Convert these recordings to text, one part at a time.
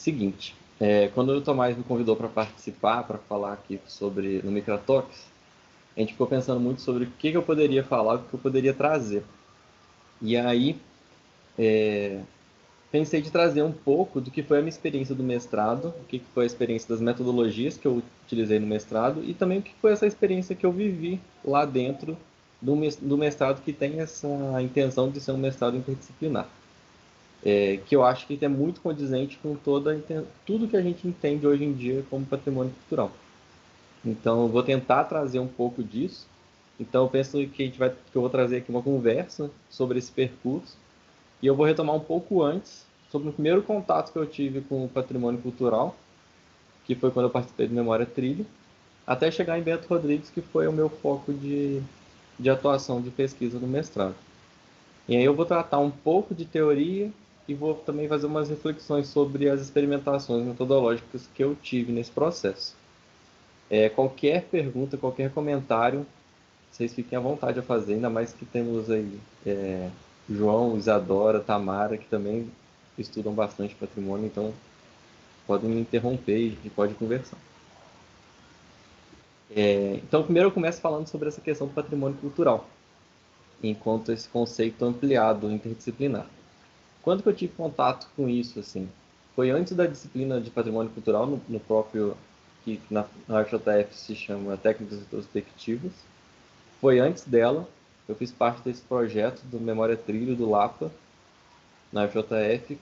Seguinte, quando o Tomás me convidou para participar, para falar aqui sobre no Microtalks, a gente ficou pensando muito sobre o que eu poderia falar, o que eu poderia trazer. E aí, pensei de trazer um pouco do que foi a minha experiência do mestrado, o que foi a experiência das metodologias que eu utilizei no mestrado e também o que foi essa experiência que eu vivi lá dentro do mestrado que tem essa intenção de ser um mestrado interdisciplinar. Que eu acho que é muito condizente com tudo que a gente entende hoje em dia como patrimônio cultural. Então, eu vou tentar trazer um pouco disso. Então, eu penso que eu vou trazer aqui uma conversa sobre esse percurso e eu vou retomar um pouco antes sobre o primeiro contato que eu tive com o patrimônio cultural, que foi quando eu participei do Memória Trilha, até chegar em Bento Rodrigues, que foi o meu foco de atuação de pesquisa no mestrado. E aí eu vou tratar um pouco de teoria e vou também fazer umas reflexões sobre as experimentações metodológicas que eu tive nesse processo. Qualquer pergunta, qualquer comentário, vocês fiquem à vontade a fazer, ainda mais que temos aí João, Isadora, Tamara, que também estudam bastante patrimônio, então podem me interromper e pode conversar. Então, primeiro eu começo falando sobre essa questão do patrimônio cultural, enquanto esse conceito ampliado, interdisciplinar. Quando que eu tive contato com isso, assim? Foi antes da disciplina de patrimônio cultural, no próprio, que na UFJF se chama Técnicas Retrospectivas. Foi antes dela, eu fiz parte desse projeto do Memória Trilho, do LAPA, na UFJF,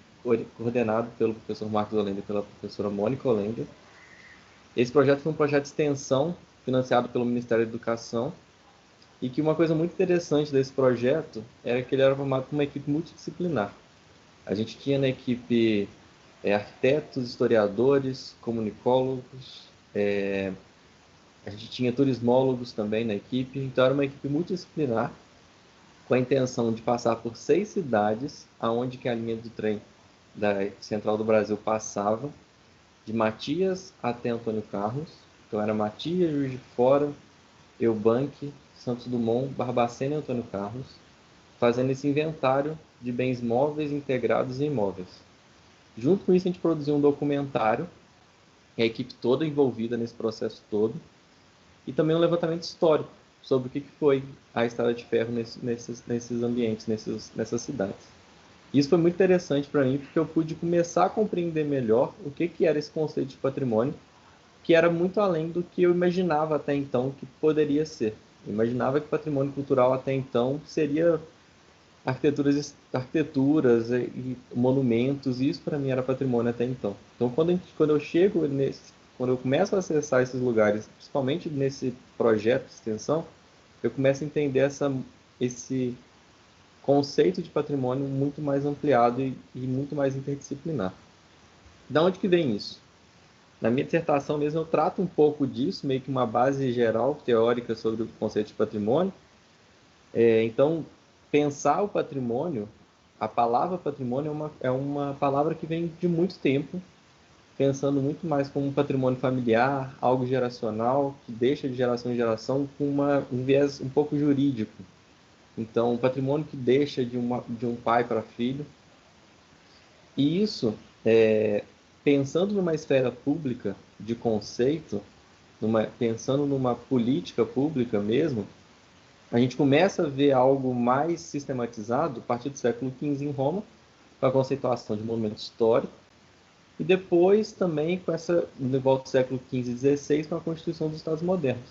coordenado pelo professor Marcos Holender e pela professora Mônica Holender. Esse projeto foi um projeto de extensão financiado pelo Ministério da Educação e que uma coisa muito interessante desse projeto era que ele era formado por uma equipe multidisciplinar. A gente tinha na equipe arquitetos, historiadores, comunicólogos, a gente tinha turismólogos também na equipe, então era uma equipe multidisciplinar com a intenção de passar por 6 cidades aonde que a linha do trem da Central do Brasil passava, de Matias até Antônio Carlos. Então era Matias, Juiz de Fora, Eubank, Santos Dumont, Barbacena e Antônio Carlos, fazendo esse inventário de bens móveis, integrados e imóveis. Junto com isso, a gente produziu um documentário, a equipe toda envolvida nesse processo todo, e também um levantamento histórico sobre o que foi a Estrada de Ferro nesses ambientes, nessas cidades. Isso foi muito interessante para mim, porque eu pude começar a compreender melhor o que era esse conceito de patrimônio, que era muito além do que eu imaginava até então que poderia ser. Eu imaginava que patrimônio cultural até então seria arquiteturas e monumentos, e isso para mim era patrimônio até então. Então, quando eu começo a acessar esses lugares, principalmente nesse projeto de extensão, eu começo a entender esse conceito de patrimônio muito mais ampliado e muito mais interdisciplinar. Da onde que vem isso? Na minha dissertação mesmo eu trato um pouco disso, meio que uma base geral teórica sobre o conceito de patrimônio. Então, pensar o patrimônio, a palavra patrimônio é uma palavra que vem de muito tempo, pensando muito mais como um patrimônio familiar, algo geracional, que deixa de geração em geração com um viés um pouco jurídico. Então, um patrimônio que deixa de um pai para filho. E isso, pensando numa esfera pública de conceito, pensando numa política pública mesmo, a gente começa a ver algo mais sistematizado a partir do século XV em Roma, com a conceituação de monumento histórico, e depois também de volta do século XV e XVI, com a Constituição dos Estados Modernos,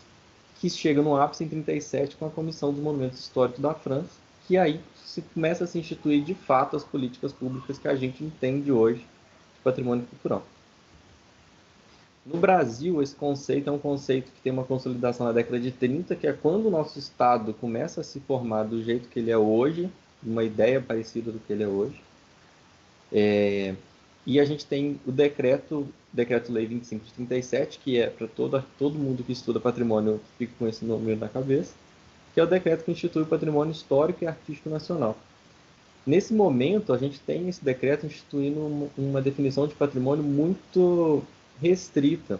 que chega no ápice em 37 com a Comissão dos Monumentos Históricos da França, que aí se começa a se instituir de fato as políticas públicas que a gente entende hoje de patrimônio cultural. No Brasil, esse conceito é um conceito que tem uma consolidação na década de 30, que é quando o nosso Estado começa a se formar do jeito que ele é hoje, uma ideia parecida do que ele é hoje. E a gente tem o Decreto-Lei 25 de 37, que é para todo mundo que estuda patrimônio, fica com esse nome na cabeça, que é o decreto que institui o patrimônio histórico e artístico nacional. Nesse momento, a gente tem esse decreto instituindo uma definição de patrimônio muito restrita,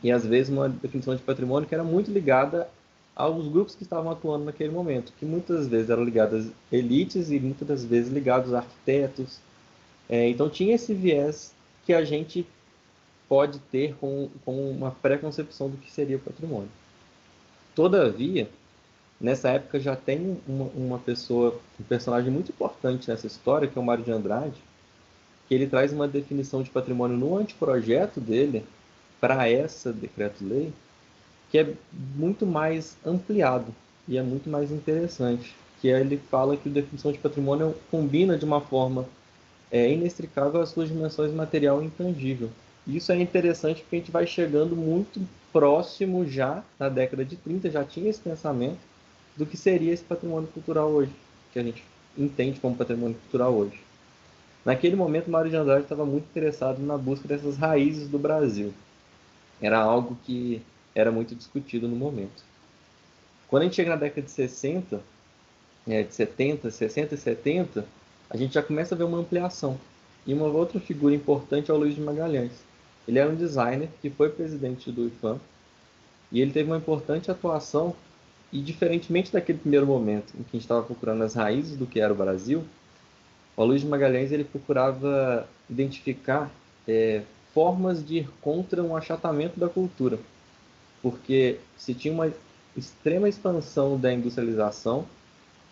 e às vezes uma definição de patrimônio que era muito ligada aos grupos que estavam atuando naquele momento, que muitas vezes eram ligadas às elites e muitas das vezes ligados a arquitetos. Então tinha esse viés que a gente pode ter com uma pré-concepção do que seria o patrimônio. Todavia, nessa época já tem uma pessoa, um personagem muito importante nessa história, que é o Mário de Andrade, que ele traz uma definição de patrimônio no anteprojeto dele para essa decreto-lei, que é muito mais ampliado e é muito mais interessante, que ele fala que a definição de patrimônio combina de uma forma inextricável as suas dimensões material e intangível. Isso é interessante porque a gente vai chegando muito próximo já, na década de 30, já tinha esse pensamento do que seria esse patrimônio cultural hoje, que a gente entende como patrimônio cultural hoje. Naquele momento, Mário de Andrade estava muito interessado na busca dessas raízes do Brasil. Era algo que era muito discutido no momento. Quando a gente chega na década de 60, de 70, 60 e 70, a gente já começa a ver uma ampliação. E uma outra figura importante é o Luiz de Magalhães. Ele era um designer que foi presidente do IFAM e ele teve uma importante atuação e, diferentemente daquele primeiro momento em que a gente estava procurando as raízes do que era o Brasil, o Luiz de Magalhães ele procurava identificar formas de ir contra um achatamento da cultura, porque se tinha uma extrema expansão da industrialização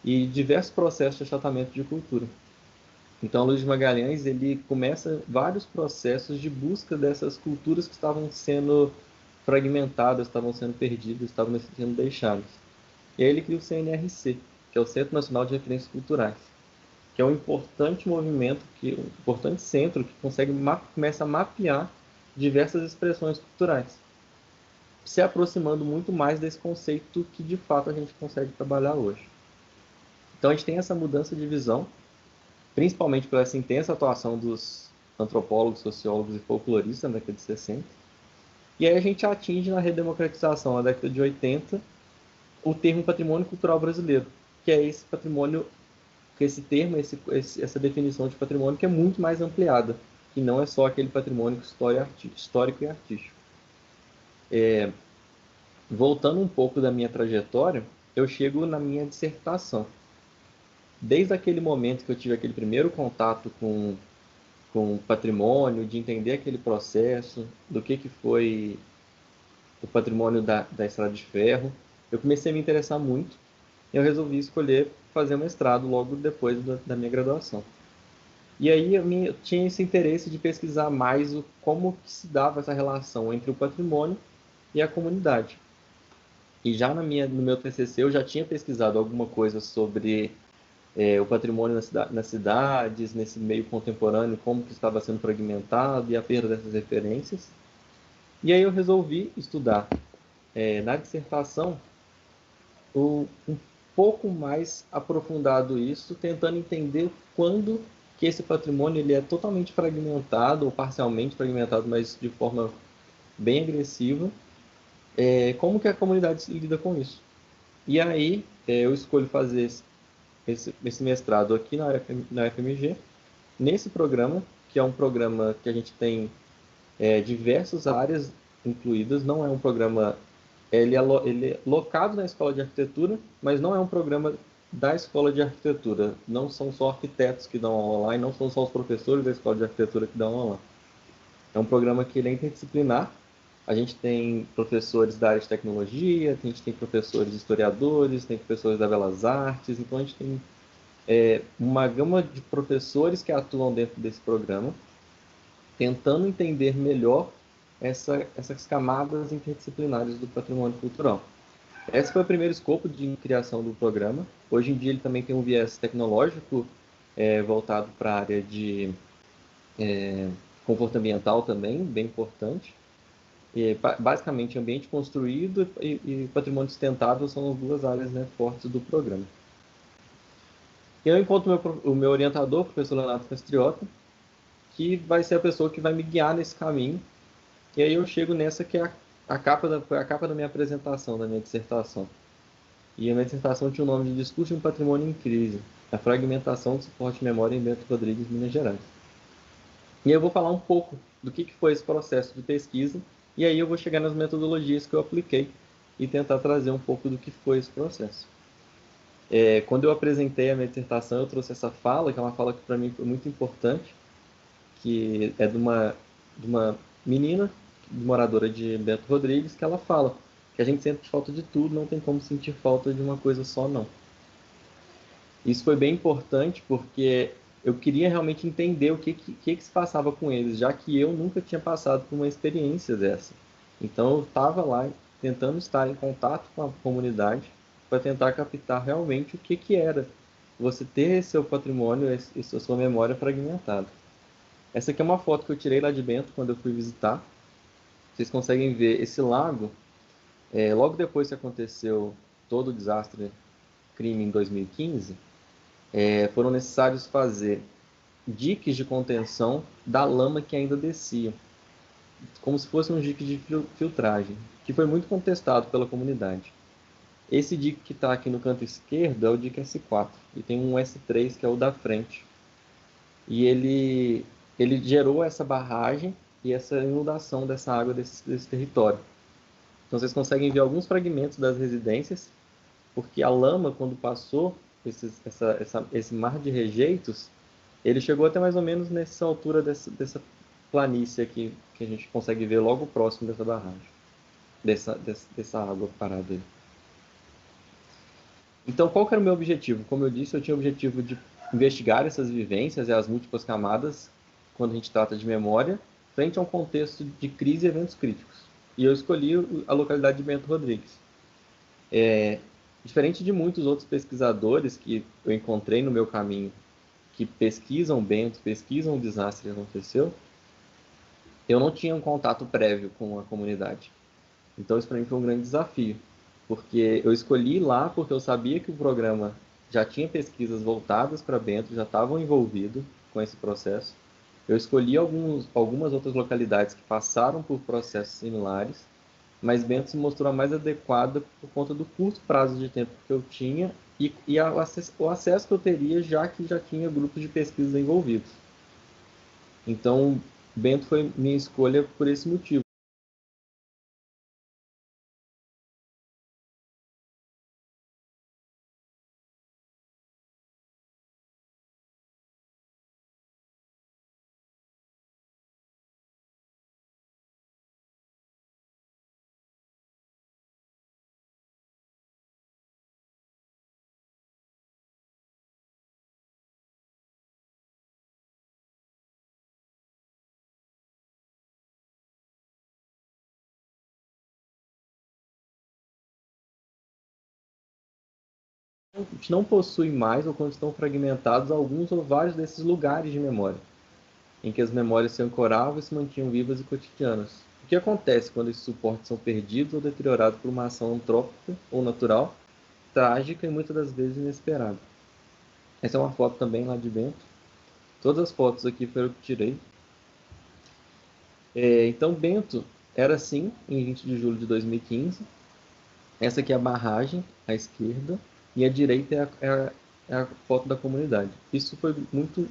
e diversos processos de achatamento de cultura. Então, Luiz de Magalhães ele começa vários processos de busca dessas culturas que estavam sendo fragmentadas, estavam sendo perdidas, estavam sendo deixadas. E aí ele cria o CNRC, que é o Centro Nacional de Referências Culturais, que é um importante movimento, um importante centro que começa a mapear diversas expressões culturais, se aproximando muito mais desse conceito que de fato a gente consegue trabalhar hoje. Então a gente tem essa mudança de visão, principalmente por essa intensa atuação dos antropólogos, sociólogos e folcloristas na década de 60. E aí a gente atinge na redemocratização, na década de 80, o termo patrimônio cultural brasileiro, que é esse patrimônio, que esse termo, essa definição de patrimônio que é muito mais ampliada, que não é só aquele patrimônio histórico e artístico. Voltando um pouco da minha trajetória, eu chego na minha dissertação. Desde aquele momento que eu tive aquele primeiro contato com patrimônio, de entender aquele processo, do que foi o patrimônio da Estrada de Ferro, eu comecei a me interessar muito e eu resolvi escolher fazer um mestrado logo depois da minha graduação. E aí eu tinha esse interesse de pesquisar mais como que se dava essa relação entre o patrimônio e a comunidade. E já no meu TCC eu já tinha pesquisado alguma coisa sobre o patrimônio nas cidades, nesse meio contemporâneo, como que estava sendo fragmentado e a perda dessas referências. E aí eu resolvi estudar na dissertação um pouco mais aprofundado isso, tentando entender quando que esse patrimônio ele é totalmente fragmentado ou parcialmente fragmentado, mas de forma bem agressiva, como que a comunidade lida com isso. E aí eu escolho fazer esse mestrado aqui na UFMG, nesse programa, que é um programa que a gente tem diversas áreas incluídas, não é um programa, ele é locado na Escola de Arquitetura, mas não é um programa da Escola de Arquitetura, não são só arquitetos que dão aula lá e não são só os professores da Escola de Arquitetura que dão aula lá. É um programa que ele é interdisciplinar, a gente tem professores da área de tecnologia, a gente tem professores historiadores, tem professores da Belas Artes, então a gente tem uma gama de professores que atuam dentro desse programa, tentando entender melhor essas camadas interdisciplinares do patrimônio cultural. Esse foi o primeiro escopo de criação do programa. Hoje em dia ele também tem um viés tecnológico voltado para a área de conforto ambiental também, bem importante. Basicamente, ambiente construído e patrimônio sustentável são as duas áreas fortes do programa. Eu encontro o meu orientador, o professor Leonardo Castriota, que vai ser a pessoa que vai me guiar nesse caminho. E aí eu chego nessa que é foi a capa da minha apresentação, da minha dissertação. E a minha dissertação tinha o nome de Discurso de um Patrimônio em Crise, a fragmentação do suporte de memória em Bento Rodrigues, Minas Gerais. E aí eu vou falar um pouco do que foi esse processo de pesquisa, e aí eu vou chegar nas metodologias que eu apliquei e tentar trazer um pouco do que foi esse processo. Quando eu apresentei a minha dissertação, eu trouxe essa fala, que é uma fala que para mim foi muito importante, que é de uma de uma menina, moradora de Bento Rodrigues, que ela fala que a gente sente falta de tudo, não tem como sentir falta de uma coisa só, não. Isso foi bem importante porque eu queria realmente entender o que se passava com eles, já que eu nunca tinha passado por uma experiência dessa. Então eu estava lá tentando estar em contato com a comunidade para tentar captar realmente o que era você ter seu patrimônio e sua memória fragmentada. Essa aqui é uma foto que eu tirei lá de Bento quando eu fui visitar. Vocês conseguem ver esse lago. Logo depois que aconteceu todo o desastre crime em 2015, foram necessários fazer diques de contenção da lama que ainda descia, como se fosse um dique de filtragem, que foi muito contestado pela comunidade. Esse dique que está aqui no canto esquerdo é o dique S4, e tem um S3 que é o da frente. E ele gerou essa barragem e essa inundação dessa água desse território. Então vocês conseguem ver alguns fragmentos das residências, porque a lama, quando passou esse mar de rejeitos, ele chegou até mais ou menos nessa altura dessa planície aqui, que a gente consegue ver logo próximo dessa barragem, dessa água parada aí. Então, qual que era o meu objetivo? Como eu disse, eu tinha o objetivo de investigar essas vivências e as múltiplas camadas, quando a gente trata de memória, frente a um contexto de crise e eventos críticos. E eu escolhi a localidade de Bento Rodrigues. Diferente de muitos outros pesquisadores que eu encontrei no meu caminho, que pesquisam Bento, pesquisam o desastre que aconteceu, eu não tinha um contato prévio com a comunidade. Então isso para mim foi um grande desafio, porque eu escolhi lá porque eu sabia que o programa já tinha pesquisas voltadas para Bento, já estavam envolvidos com esse processo. Eu escolhi algumas outras localidades que passaram por processos similares, mas Bento se mostrou a mais adequada por conta do curto prazo de tempo que eu tinha e o acesso que eu teria, já que já tinha grupos de pesquisa envolvidos. Então, Bento foi minha escolha por esse motivo. A gente não possui mais, ou quando estão fragmentados, alguns ou vários desses lugares de memória, em que as memórias se ancoravam e se mantinham vivas e cotidianas. O que acontece quando esses suportes são perdidos ou deteriorados por uma ação antrópica ou natural, trágica e muitas das vezes inesperada? Essa é uma foto também lá de Bento. Todas as fotos aqui foram eu que tirei. Então, Bento era assim, em 20 de julho de 2015. Essa aqui é a barragem, à esquerda, e à direita é a foto da comunidade. Isso foi muito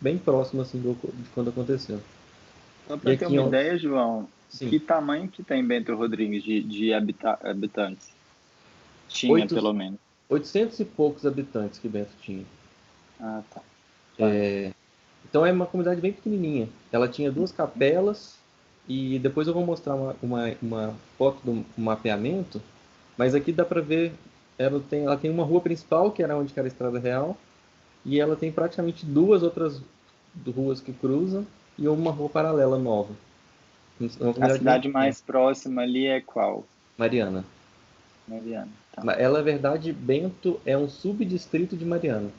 bem próximo assim, de quando aconteceu. Só E para ter aqui, uma ó, ideia, João, sim, que tamanho que tem Bento Rodrigues de habitantes? Tinha, 8, pelo menos. 800 e poucos habitantes que Bento tinha. Ah, tá. Vai. Então é uma comunidade bem pequenininha. Ela tinha duas capelas, e depois eu vou mostrar uma foto do mapeamento, mas aqui dá para ver, ela tem uma rua principal, que era onde era a estrada real, e ela tem praticamente duas outras ruas que cruzam e uma rua paralela nova. É uma A comunidade bem cidade pequena. mais próxima ali é qual? Mariana. Mariana. Tá. Ela, na verdade, Bento é um subdistrito de Mariana,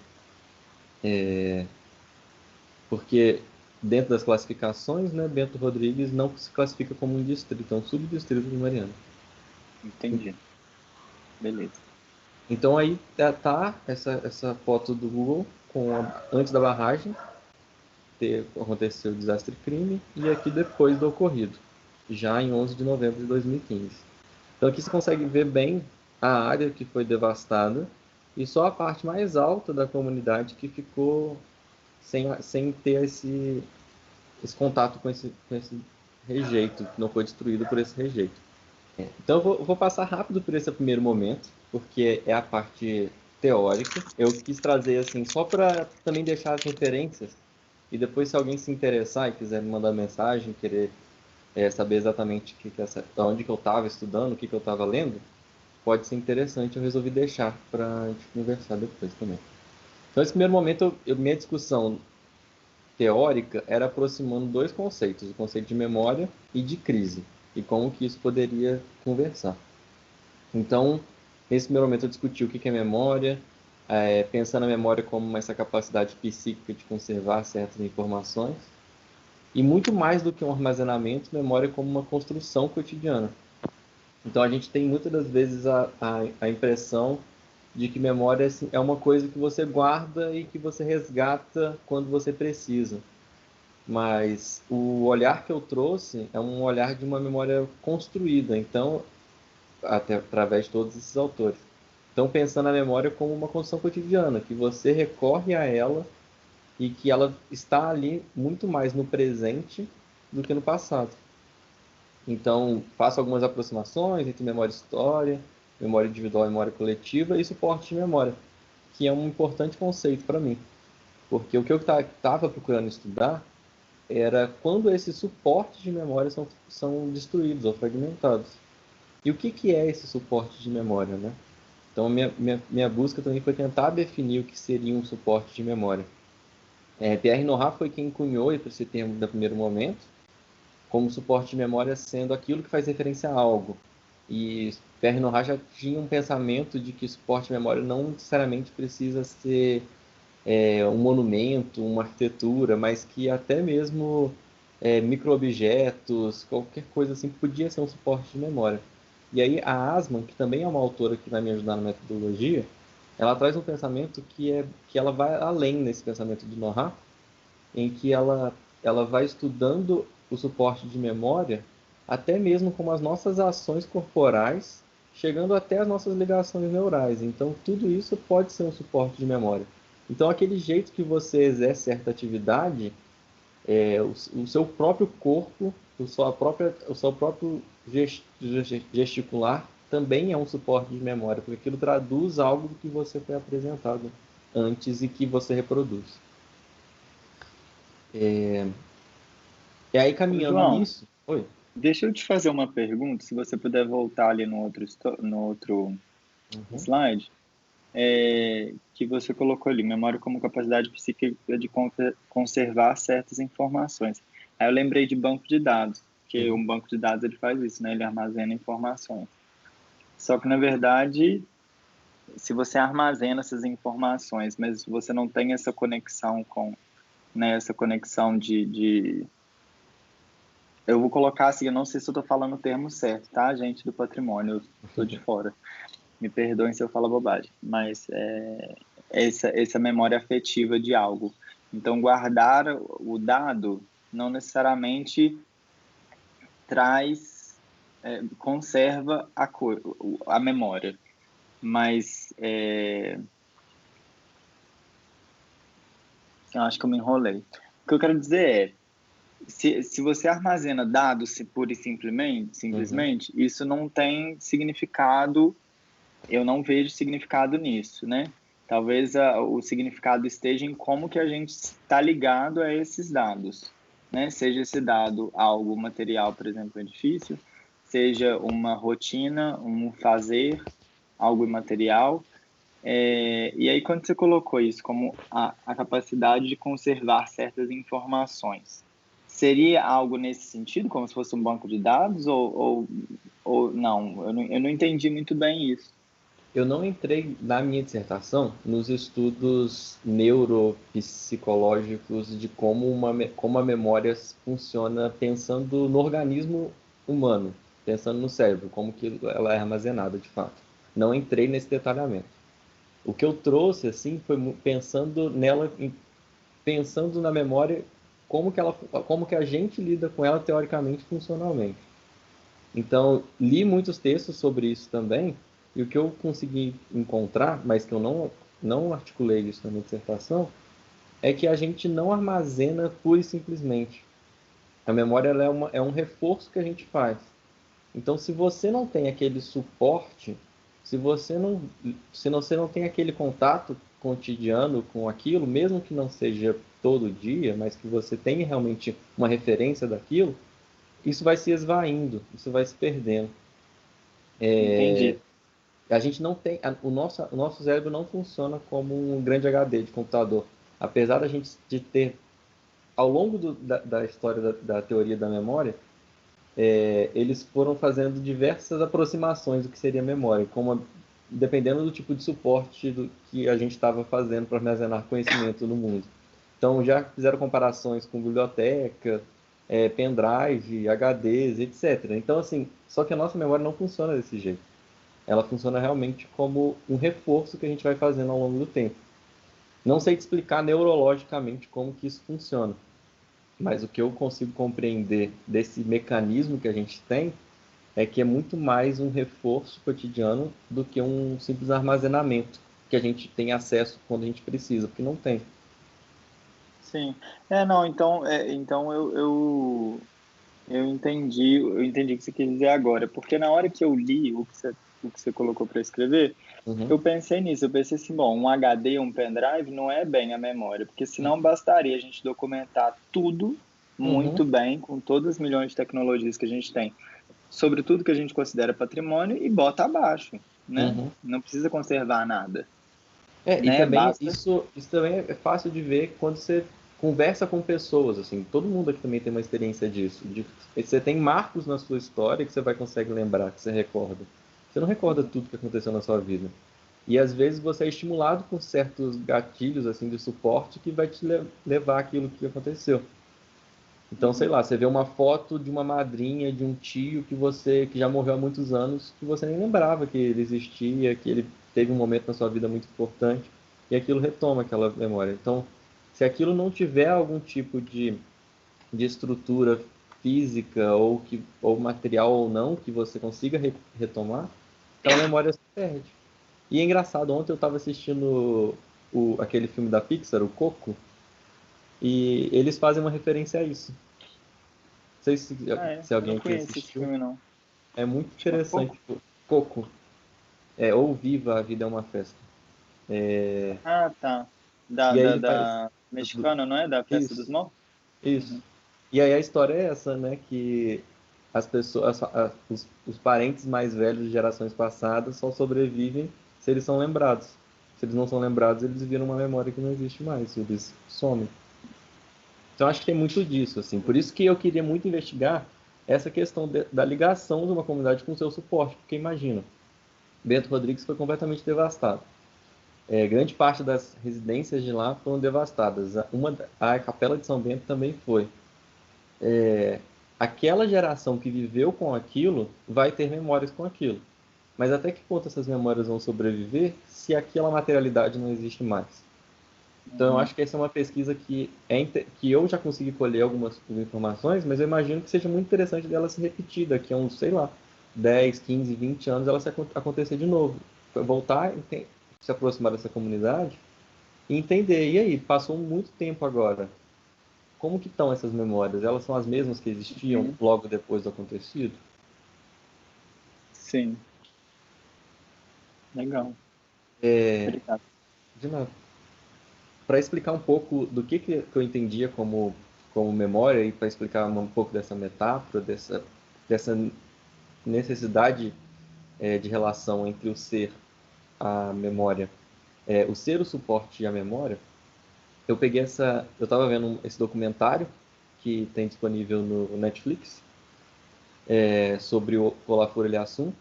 porque dentro das classificações, né, Bento Rodrigues não se classifica como um distrito, é um subdistrito de Mariana. Entendi. Beleza. Então aí tá essa foto do Google antes da barragem aconteceu o desastre crime, e aqui depois do ocorrido, já em 11 de novembro de 2015. Então aqui você consegue ver bem a área que foi devastada e só a parte mais alta da comunidade que ficou sem ter esse contato com esse rejeito, que não foi destruído por esse rejeito. Então eu vou passar rápido por esse primeiro momento, porque é a parte teórica. Eu quis trazer assim só para também deixar as referências e depois se alguém se interessar e quiser me mandar mensagem, querer saber exatamente onde que eu estava estudando, o que eu estava lendo, pode ser interessante, eu resolvi deixar para a gente conversar depois também. Então, nesse primeiro momento, minha discussão teórica era aproximando dois conceitos, o conceito de memória e de crise, e como que isso poderia conversar. Então, nesse primeiro momento eu discuti o que é memória, pensando a memória como essa capacidade psíquica de conservar certas informações, e muito mais do que um armazenamento, memória como uma construção cotidiana. Então a gente tem muitas das vezes a impressão de que memória assim, é uma coisa que você guarda e que você resgata quando você precisa. Mas o olhar que eu trouxe é um olhar de uma memória construída, então, até através de todos esses autores. Então, pensando a memória como uma construção cotidiana, que você recorre a ela e que ela está ali muito mais no presente do que no passado. Então, faço algumas aproximações entre memória e história, memória individual e memória coletiva e suporte de memória, que é um importante conceito para mim. Porque o que eu estava procurando estudar era quando esses suportes de memória são destruídos ou fragmentados. E o que é esse suporte de memória, né? Então, minha busca também foi tentar definir o que seria um suporte de memória. Pierre Nora foi quem cunhou esse termo no primeiro momento, como suporte de memória sendo aquilo que faz referência a algo. E Pierre Nora já tinha um pensamento de que suporte de memória não necessariamente precisa ser um monumento, uma arquitetura, mas que até mesmo microobjetos, qualquer coisa assim, podia ser um suporte de memória. E aí a Asman, que também é uma autora que vai me ajudar na metodologia, ela traz um pensamento que ela vai além nesse pensamento de Nora, em que ela vai estudando o suporte de memória, até mesmo como as nossas ações corporais, chegando até as nossas ligações neurais. Então, tudo isso pode ser um suporte de memória. Então, aquele jeito que você exerce certa atividade, o seu próprio corpo, o seu próprio gesticular, também é um suporte de memória, porque aquilo traduz algo que você foi apresentado antes e que você reproduz. E aí, Ô, caminhando João, nisso. Oi. deixa eu te fazer uma pergunta, se você puder voltar ali no outro Uhum. slide, que você colocou ali, memória como capacidade psíquica de conservar certas informações. Aí eu lembrei de banco de dados, que Uhum. um banco de dados ele faz isso, né? Ele armazena informações. Só que, na verdade, se você armazena essas informações, mas você não tem essa conexão com, né, essa conexão de... Eu vou colocar assim, eu não sei se eu estou falando o termo certo, tá, gente do patrimônio, eu estou de fora. Me perdoem se eu falo bobagem, mas essa memória afetiva de algo. Então, guardar o dado não necessariamente traz, conserva a memória, mas eu acho que eu me enrolei. O que eu quero dizer se você armazena dados pura e Uhum. simplesmente, isso não tem significado. Eu não vejo significado nisso, né? Talvez o significado esteja em como que a gente está ligado a esses dados, né? Seja esse dado algo material, por exemplo, um edifício, seja uma rotina, um fazer, algo imaterial. E aí, quando você colocou isso como a capacidade de conservar certas informações, seria algo nesse sentido, como se fosse um banco de dados, ou não? Eu não entendi muito bem isso. Eu não entrei na minha dissertação nos estudos neuropsicológicos de como a memória funciona pensando no organismo humano, pensando no cérebro, como que ela é armazenada de fato. Não entrei nesse detalhamento. O que eu trouxe assim foi pensando nela, pensando na memória, como que a gente lida com ela teoricamente, funcionalmente. Então, li muitos textos sobre isso também, e o que eu consegui encontrar, mas que eu não articulei isso na minha dissertação, é que a gente não armazena pura e simplesmente. A memória ela é um reforço que a gente faz. Então, se você não tem aquele suporte, se você não tem aquele contato, cotidiano com aquilo, mesmo que não seja todo dia, mas que você tenha realmente uma referência daquilo, isso vai se esvaindo, isso vai se perdendo. Entendi. A gente não tem, o nosso cérebro não funciona como um grande HD de computador. Apesar da gente de ter, ao longo da história da teoria da memória, eles foram fazendo diversas aproximações do que seria memória, dependendo do tipo de suporte que a gente estava fazendo para armazenar conhecimento no mundo. Então já fizeram comparações com biblioteca, pendrive, HDs, etc. Então assim, só que a nossa memória não funciona desse jeito. Ela funciona realmente como um reforço que a gente vai fazendo ao longo do tempo. Não sei te explicar neurologicamente como que isso funciona, mas o que eu consigo compreender desse mecanismo que a gente tem é que é muito mais um reforço cotidiano do que um simples armazenamento que a gente tem acesso quando a gente precisa, porque não tem. Sim. Não, então eu entendi o que você quis dizer agora, porque na hora que eu li o que você colocou para escrever, Uhum, eu pensei nisso, eu pensei assim, bom, um HD, um pendrive não é bem a memória, porque senão bastaria a gente documentar tudo uhum, muito bem, com todas as milhões de tecnologias que a gente tem, sobre tudo que a gente considera patrimônio e bota abaixo, né? uhum. Não precisa conservar nada, E né? também Basta. isso também é fácil de ver quando você conversa com pessoas, assim, todo mundo aqui também tem uma experiência disso. Você tem marcos na sua história que você vai conseguir lembrar, que você recorda. Você não recorda tudo que aconteceu na sua vida. E às vezes você é estimulado com certos gatilhos assim de suporte que vai te levar àquilo que aconteceu. Então, sei Uhum, lá, você vê uma foto de uma madrinha, de um tio que já morreu há muitos anos, que você nem lembrava que ele existia, que ele teve um momento na sua vida muito importante, e aquilo retoma aquela memória. Então, se aquilo não tiver algum tipo de estrutura física ou material ou não que você consiga retomar, aquela memória se perde. E é engraçado, ontem eu estava assistindo aquele filme da Pixar, o Coco, e eles fazem uma referência a isso. Não sei se eu não alguém aqui conheço esse assistiu. filme, não. É muito Chama interessante. Coco? Tipo, Coco. Ou Viva, a Vida é uma Festa. É, Ah, tá. e aí ele faz. Da mexicana, não é? Da Festa dos Isso, Mortos? isso. Uhum. E aí a história é essa, né? Que as pessoas, os parentes mais velhos de gerações passadas só sobrevivem se eles são lembrados. Se eles não são lembrados, eles viram uma memória que não existe mais, eles somem. Então acho que tem muito disso, assim. Por isso que eu queria muito investigar essa questão da ligação de uma comunidade com o seu suporte, porque imagina, Bento Rodrigues foi completamente devastado. Grande parte das residências de lá foram devastadas. A Capela de São Bento também foi. Aquela geração que viveu com aquilo vai ter memórias com aquilo. Mas até que ponto essas memórias vão sobreviver se aquela materialidade não existe mais? Então, eu Uhum. acho que essa é uma pesquisa que eu já consegui colher algumas informações, mas eu imagino que seja muito interessante dela se repetir daqui a uns, sei lá, 10, 15, 20 anos, ela acontecer de novo. Voltar, se aproximar dessa comunidade e entender. E aí, passou muito tempo agora. Como que estão essas memórias? Elas são as mesmas que existiam Uhum. logo depois do acontecido? Sim, legal. Obrigado. De nada. Para explicar um pouco do que eu entendia como memória e para explicar um pouco dessa metáfora, dessa necessidade de relação entre o ser, a memória, o ser, o suporte e a memória, eu estava vendo esse documentário que tem disponível no Netflix, sobre o Olafur Eliasson,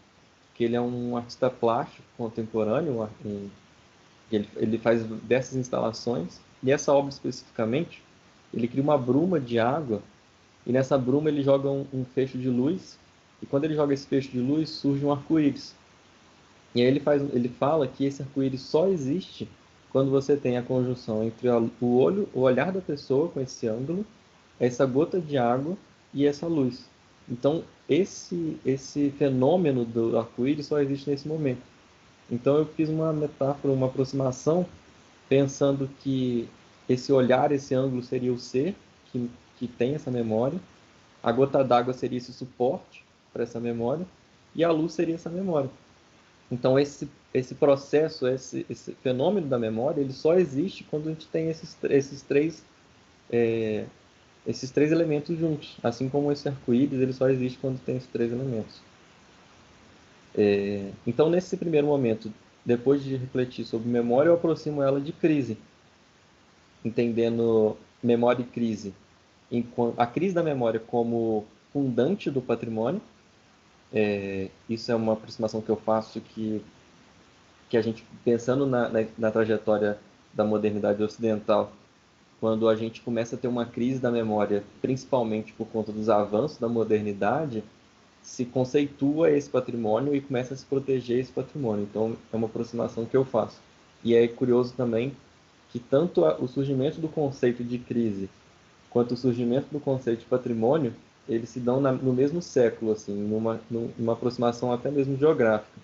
que ele é um artista plástico contemporâneo, ele faz dessas instalações, e essa obra especificamente, ele cria uma bruma de água, e nessa bruma ele joga um feixe de luz, e quando ele joga esse feixe de luz, surge um arco-íris. E aí ele fala que esse arco-íris só existe quando você tem a conjunção entre o olhar da pessoa com esse ângulo, essa gota de água e essa luz. Então, esse fenômeno do arco-íris só existe nesse momento. Então, eu fiz uma metáfora, uma aproximação, pensando que esse olhar, esse ângulo seria o ser que tem essa memória, a gota d'água seria esse suporte para essa memória, e a luz seria essa memória. Então, esse processo, esse fenômeno da memória, ele só existe quando a gente tem esses três elementos juntos. Assim como esse arco-íris, ele só existe quando tem esses três elementos. Então, nesse primeiro momento, depois de refletir sobre memória, eu aproximo ela de crise, entendendo memória e crise. A crise da memória como fundante do patrimônio. Isso é uma aproximação que eu faço que a gente, pensando na trajetória da modernidade ocidental, quando a gente começa a ter uma crise da memória, principalmente por conta dos avanços da modernidade, se conceitua esse patrimônio e começa a se proteger esse patrimônio. Então, é uma aproximação que eu faço. E é curioso também que tanto o surgimento do conceito de crise quanto o surgimento do conceito de patrimônio, eles se dão no mesmo século, assim, numa aproximação até mesmo geográfica,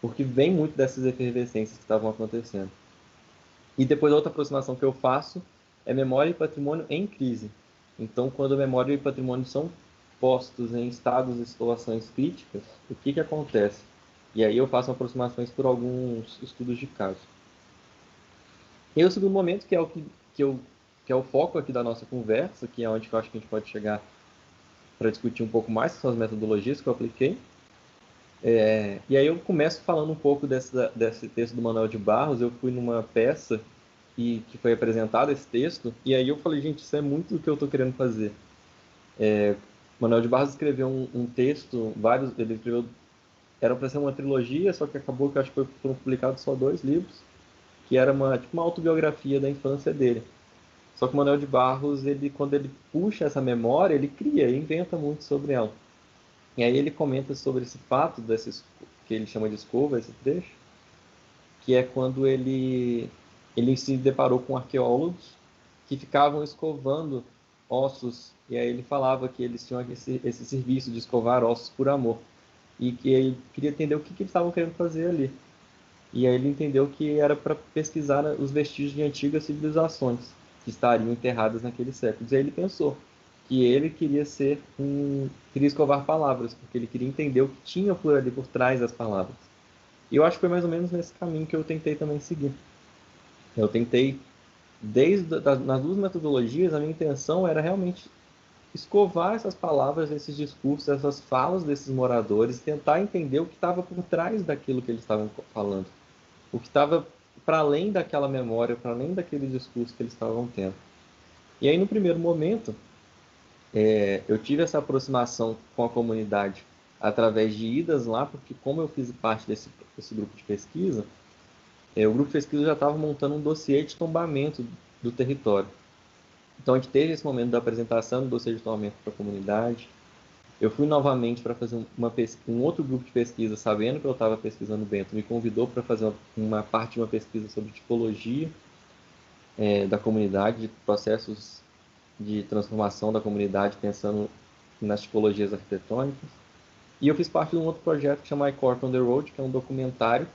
porque vem muito dessas efervescências que estavam acontecendo. E depois outra aproximação que eu faço é memória e patrimônio em crise. Então, quando a memória e o patrimônio são postos em estados e situações críticas, o que acontece? E aí eu faço aproximações por alguns estudos de caso. E o segundo momento, que é que é o foco aqui da nossa conversa, que é onde eu acho que a gente pode chegar para discutir um pouco mais sobre as metodologias que eu apliquei. E aí eu começo falando um pouco desse texto do Manuel de Barros. Eu fui numa peça que foi apresentado esse texto, e aí eu falei, gente, isso é muito o que eu estou querendo fazer. Manuel de Barros escreveu um texto, ele escreveu, era para ser uma trilogia, só que acabou que eu acho que foram publicados só 2 livros, que era tipo uma autobiografia da infância dele. Só que o Manuel de Barros, quando ele puxa essa memória, ele cria, ele inventa muito sobre ela. E aí ele comenta sobre esse fato, que ele chama de escova, esse trecho, que é quando ele se deparou com arqueólogos que ficavam escovando ossos, e aí ele falava que eles tinham esse serviço de escovar ossos por amor, e que ele queria entender o que eles estavam querendo fazer ali. E aí ele entendeu que era para pesquisar os vestígios de antigas civilizações que estariam enterradas naqueles séculos. E aí ele pensou que ele queria escovar palavras, porque ele queria entender o que tinha por ali, por trás das palavras. E eu acho que foi mais ou menos nesse caminho que eu tentei também seguir. Eu tentei, nas 2 metodologias, a minha intenção era realmente escovar essas palavras, esses discursos, essas falas desses moradores, tentar entender o que estava por trás daquilo que eles estavam falando, o que estava para além daquela memória, para além daquele discurso que eles estavam tendo. E aí, no primeiro momento, eu tive essa aproximação com a comunidade através de idas lá, porque como eu fiz parte desse grupo de pesquisa, o grupo de pesquisa já estava montando um dossiê de tombamento do território. Então, a gente teve esse momento da apresentação do dossiê de tombamento para a comunidade. Eu fui novamente para fazer um outro grupo de pesquisa, sabendo que eu estava pesquisando Bento, me convidou para fazer uma parte de uma pesquisa sobre tipologia da comunidade, de processos de transformação da comunidade, pensando nas tipologias arquitetônicas. E eu fiz parte de um outro projeto que chama iCorp on the Road, que é um documentário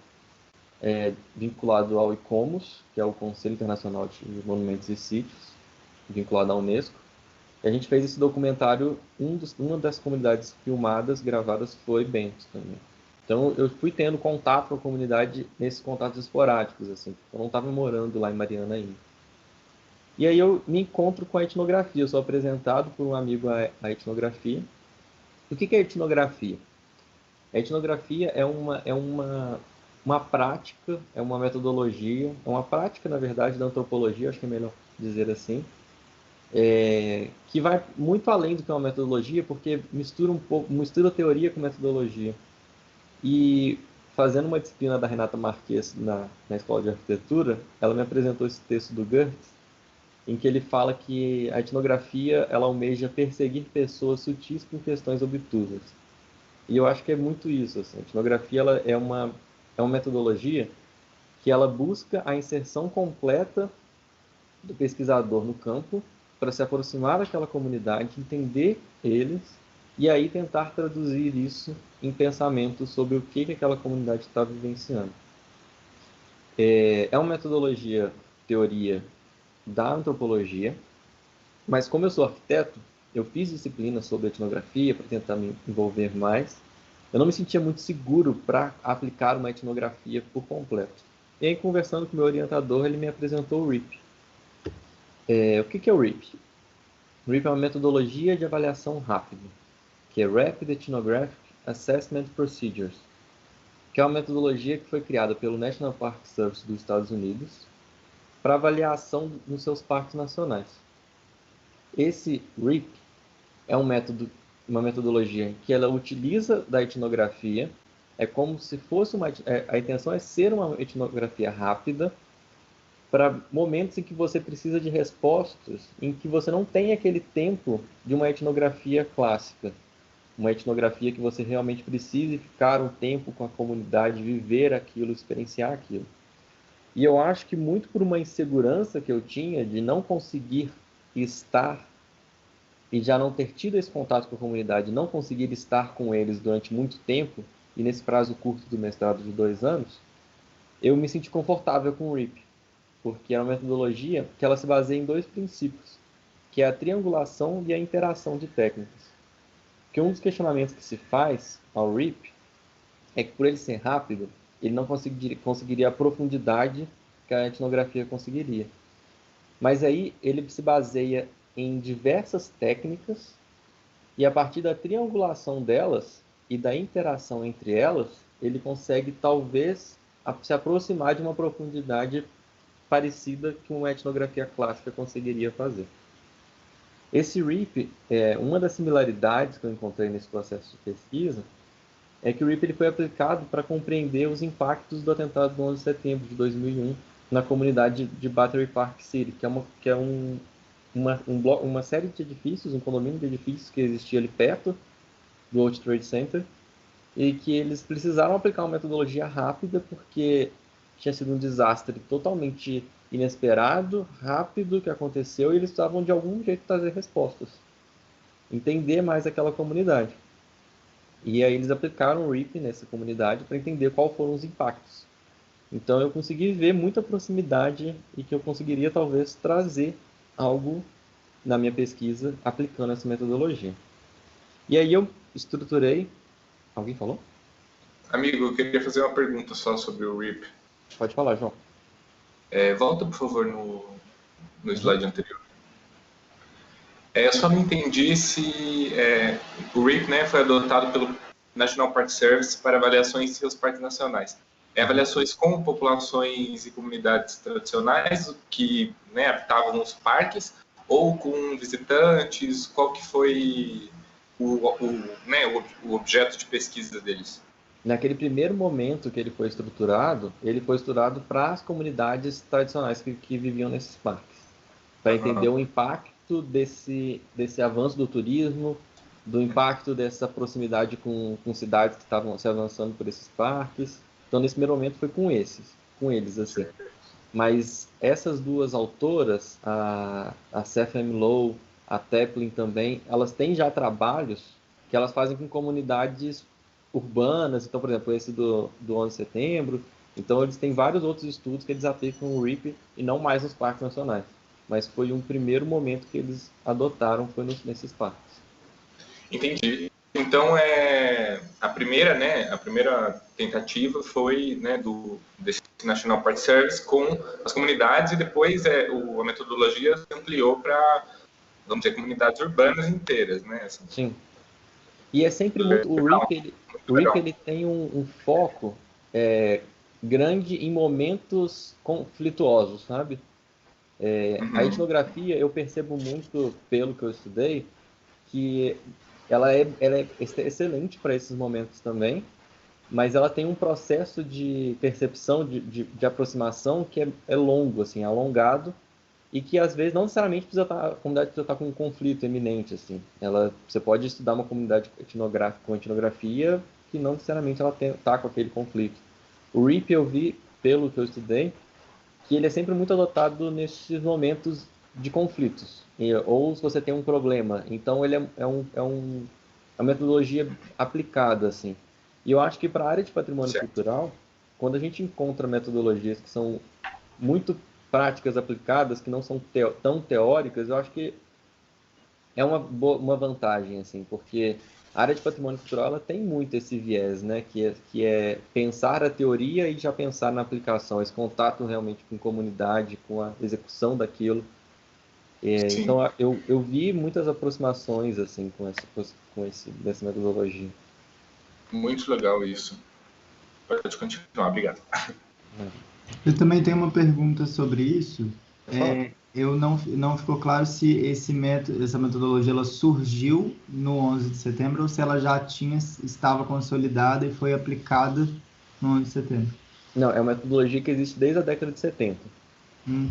vinculado ao ICOMOS, que é o Conselho Internacional de Monumentos e Sítios, vinculado à Unesco. E a gente fez esse documentário, uma das comunidades filmadas, gravadas, foi Bento também. Então eu fui tendo contato com a comunidade nesses contatos esporádicos, assim, porque eu não estava morando lá em Mariana ainda. E aí eu me encontro com a etnografia, eu sou apresentado por um amigo à etnografia. O que é etnografia? A etnografia uma prática, é uma metodologia, é uma prática, na verdade, da antropologia, acho que é melhor dizer assim, que vai muito além do que uma metodologia, porque mistura teoria com metodologia. E fazendo uma disciplina da Renata Marques na Escola de Arquitetura, ela me apresentou esse texto do Gertz, em que ele fala que a etnografia ela almeja perseguir pessoas sutis com questões obtusas. E eu acho que é muito isso. Assim. A etnografia ela é uma metodologia que ela busca a inserção completa do pesquisador no campo para se aproximar daquela comunidade, entender eles e aí tentar traduzir isso em pensamento sobre o que aquela comunidade está vivenciando. É uma metodologia, teoria da antropologia, mas como eu sou arquiteto, eu fiz disciplina sobre etnografia para tentar me envolver mais. eu não me sentia muito seguro para aplicar uma etnografia por completo. E aí, conversando com o meu orientador, ele me apresentou o RIP. O que é o RIP? O RIP é uma metodologia de avaliação rápida, que é Rapid Ethnographic Assessment Procedures, que é uma metodologia que foi criada pelo National Park Service dos Estados Unidos para avaliação nos seus parques nacionais. Esse RIP é uma metodologia que ela utiliza da etnografia, é como se fosse a intenção é ser uma etnografia rápida para momentos em que você precisa de respostas, em que você não tem aquele tempo de uma etnografia clássica, uma etnografia que você realmente precise ficar um tempo com a comunidade, viver aquilo, experienciar aquilo. E eu acho que muito por uma insegurança que eu tinha de não conseguir estar e já não ter tido esse contato com a comunidade, não conseguir estar com eles durante muito tempo, e nesse prazo curto do mestrado de 2 anos, eu me senti confortável com o RIP, porque é uma metodologia que ela se baseia em 2 princípios, que é a triangulação e a interação de técnicas. Porque um dos questionamentos que se faz ao RIP é que, por ele ser rápido, ele não conseguiria a profundidade que a etnografia conseguiria. Mas aí ele se baseia em diversas técnicas e a partir da triangulação delas e da interação entre elas, ele consegue talvez se aproximar de uma profundidade parecida que uma etnografia clássica conseguiria fazer. Esse RIP, uma das similaridades que eu encontrei nesse processo de pesquisa, é que o RIP ele foi aplicado para compreender os impactos do atentado do 11 de setembro de 2001 na comunidade de Battery Park City, que é uma série de edifícios, um condomínio de edifícios que existia ali perto do World Trade Center, e que eles precisaram aplicar uma metodologia rápida porque tinha sido um desastre totalmente inesperado, rápido, que aconteceu, e eles precisavam de algum jeito trazer respostas, entender mais aquela comunidade. E aí eles aplicaram o RIP nessa comunidade para entender quais foram os impactos. Então eu consegui ver muita proximidade e que eu conseguiria talvez trazer algo na minha pesquisa aplicando essa metodologia. E aí eu estruturei... Alguém falou? Amigo, eu queria fazer uma pergunta só sobre o RIP. Pode falar, João. Volta, por favor, no slide anterior. Eu só não entendi se o RIP, né, foi adotado pelo National Park Service para avaliações em seus parques nacionais. Avaliações com populações e comunidades tradicionais que, né, habitavam nos parques, ou com visitantes? Qual que foi o objeto de pesquisa deles? Naquele primeiro momento que ele foi estruturado para as comunidades tradicionais que viviam nesses parques, para entender o impacto desse esse avanço do turismo, do impacto dessa proximidade com cidades que estavam se avançando por esses parques. Então, nesse primeiro momento foi com eles, assim. Mas essas duas autoras, a Seth M. Lowe, a Taplin também, elas têm já trabalhos que elas fazem com comunidades urbanas. Então, por exemplo, esse do 11 de setembro. Então, eles têm vários outros estudos que eles aplicam o RIP e não mais nos parques nacionais. Mas foi um primeiro momento que eles adotaram, foi nesses parques. Entendi. Então, a primeira tentativa foi, né, desse National Park Service com as comunidades, e depois a metodologia se ampliou para, vamos dizer, comunidades urbanas inteiras, né? Assim. Sim. E é sempre muito... O RIP ele tem um foco grande em momentos conflituosos, sabe? A etnografia, eu percebo muito, pelo que eu estudei, que ela é excelente para esses momentos também, mas ela tem um processo de percepção, de aproximação que é longo, assim, alongado, e que às vezes não necessariamente a comunidade precisa estar com um conflito eminente, assim. Você pode estudar uma comunidade etnográfica com etnografia que não necessariamente ela está com aquele conflito. O RIP eu vi, pelo que eu estudei, que ele é sempre muito adotado nesses momentos de conflitos, ou se você tem um problema. Então ele é uma metodologia aplicada, assim. E eu acho que para a área de patrimônio cultural, quando a gente encontra metodologias que são muito práticas aplicadas, que não são tão teóricas, eu acho que é uma vantagem, assim, porque A área de patrimônio cultural ela tem muito esse viés, né? Que é pensar a teoria e já pensar na aplicação, esse contato realmente com comunidade, com a execução daquilo. Sim, Então, eu vi muitas aproximações assim dessa metodologia. muito legal isso. Pode continuar, obrigado. Eu também tenho uma pergunta sobre isso. Pode falar. Eu não ficou claro se essa metodologia ela surgiu no 11 de setembro ou se ela já estava consolidada e foi aplicada no 11 de setembro. Não, é uma metodologia que existe desde a década de 70.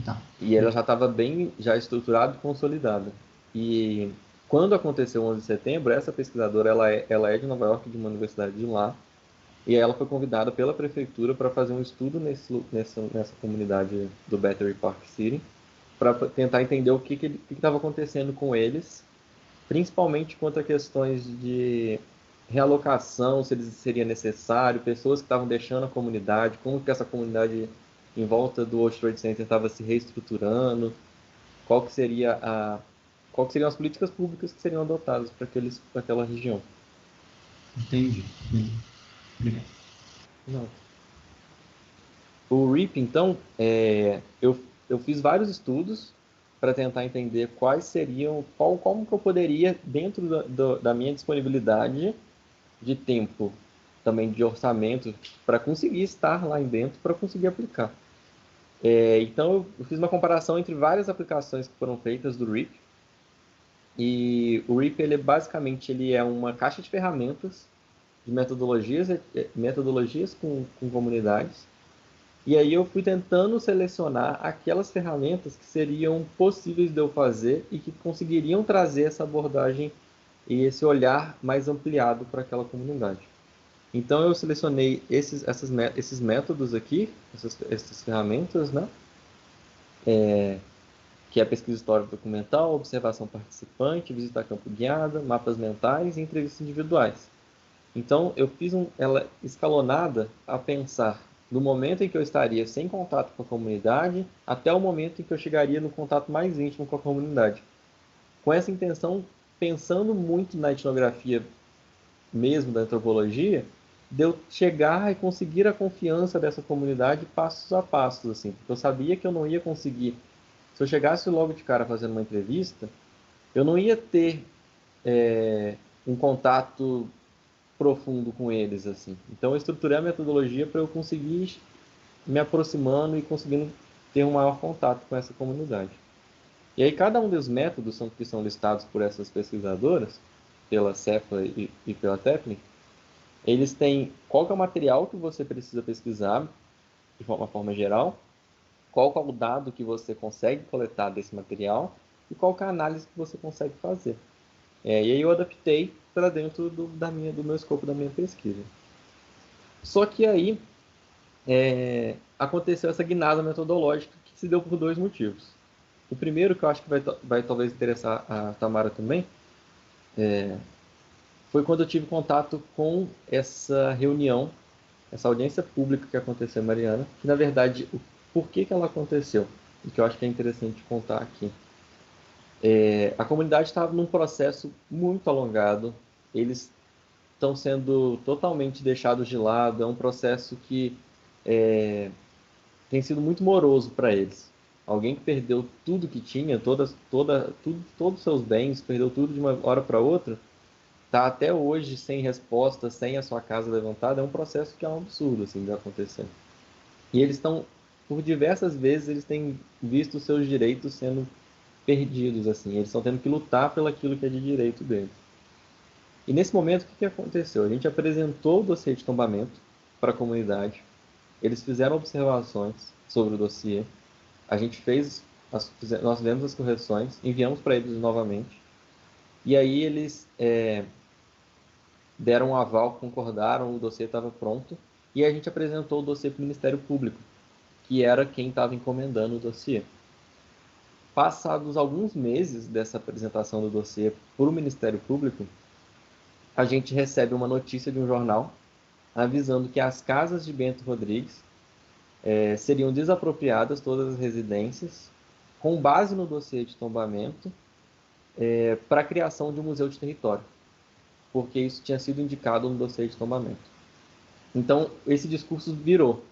Tá. E ela já estava bem já estruturada e consolidada. E quando aconteceu o 11 de setembro, essa pesquisadora ela é de Nova York, de uma universidade de lá, e ela foi convidada pela prefeitura para fazer um estudo nessa comunidade do Battery Park City, para tentar entender o que estava acontecendo com eles, principalmente quanto a questões de realocação, se seria necessário, pessoas que estavam deixando a comunidade, como que essa comunidade em volta do World Trade Center estava se reestruturando, qual que seria qual que seriam as políticas públicas que seriam adotadas para aquela região. Entendi. Obrigado. Não. O REAP, então, eu fiz vários estudos para tentar entender como que eu poderia, dentro da minha disponibilidade de tempo, também de orçamento, para conseguir estar lá dentro, para conseguir aplicar. Então, eu fiz uma comparação entre várias aplicações que foram feitas do REAP. E o REAP, basicamente, é uma caixa de ferramentas, de metodologias com comunidades. E aí eu fui tentando selecionar aquelas ferramentas que seriam possíveis de eu fazer e que conseguiriam trazer essa abordagem e esse olhar mais ampliado para aquela comunidade. Então eu selecionei esses métodos aqui, essas ferramentas, né? Que é a pesquisa histórica documental, observação participante, visita a campo guiada, mapas mentais e entrevistas individuais. Então eu fiz ela escalonada a pensar no momento em que eu estaria sem contato com a comunidade até o momento em que eu chegaria no contato mais íntimo com a comunidade. Com essa intenção, pensando muito na etnografia mesmo da antropologia, de eu chegar e conseguir a confiança dessa comunidade passos a passos, assim, porque eu sabia que eu não ia conseguir, se eu chegasse logo de cara fazendo uma entrevista, eu não ia ter um contato profundo com eles, assim. Então eu estruturei a metodologia para eu conseguir me aproximando e conseguindo ter um maior contato com essa comunidade. E aí cada um dos métodos que são listados por essas pesquisadoras, pela CEPLA e pela TEPNIC, eles têm qual que é o material que você precisa pesquisar de uma forma geral, qual que é o dado que você consegue coletar desse material e qual que é a análise que você consegue fazer. E aí eu adaptei para dentro do meu escopo da minha pesquisa. Só que aí aconteceu essa guinada metodológica que se deu por dois motivos. O primeiro, que eu acho que vai talvez interessar a Tamara também, foi quando eu tive contato com essa reunião, essa audiência pública que aconteceu em Mariana, que na verdade, por que ela aconteceu, e que eu acho que é interessante contar aqui. A comunidade estava num processo muito alongado, eles estão sendo totalmente deixados de lado, é um processo que tem sido muito moroso para eles. Alguém que perdeu tudo que tinha, todos os seus bens, perdeu tudo de uma hora para outra, está até hoje sem resposta, sem a sua casa levantada, é um processo que é um absurdo assim, de acontecer. E eles estão, por diversas vezes, eles têm visto os seus direitos sendo perdidos, assim, eles estão tendo que lutar pelo aquilo que é de direito deles. E nesse momento, o que aconteceu? A gente apresentou o dossiê de tombamento para a comunidade, eles fizeram observações sobre o dossiê, a gente nós fizemos as correções, enviamos para eles novamente, e aí eles deram um aval, concordaram, o dossiê estava pronto, e a gente apresentou o dossiê para o Ministério Público, que era quem estava encomendando o dossiê. Passados alguns meses dessa apresentação do dossiê para o Ministério Público, a gente recebe uma notícia de um jornal avisando que as casas de Bento Rodrigues seriam desapropriadas, todas as residências, com base no dossiê de tombamento, para a criação de um museu de território. porque isso tinha sido indicado no dossiê de tombamento. Então, esse discurso virou.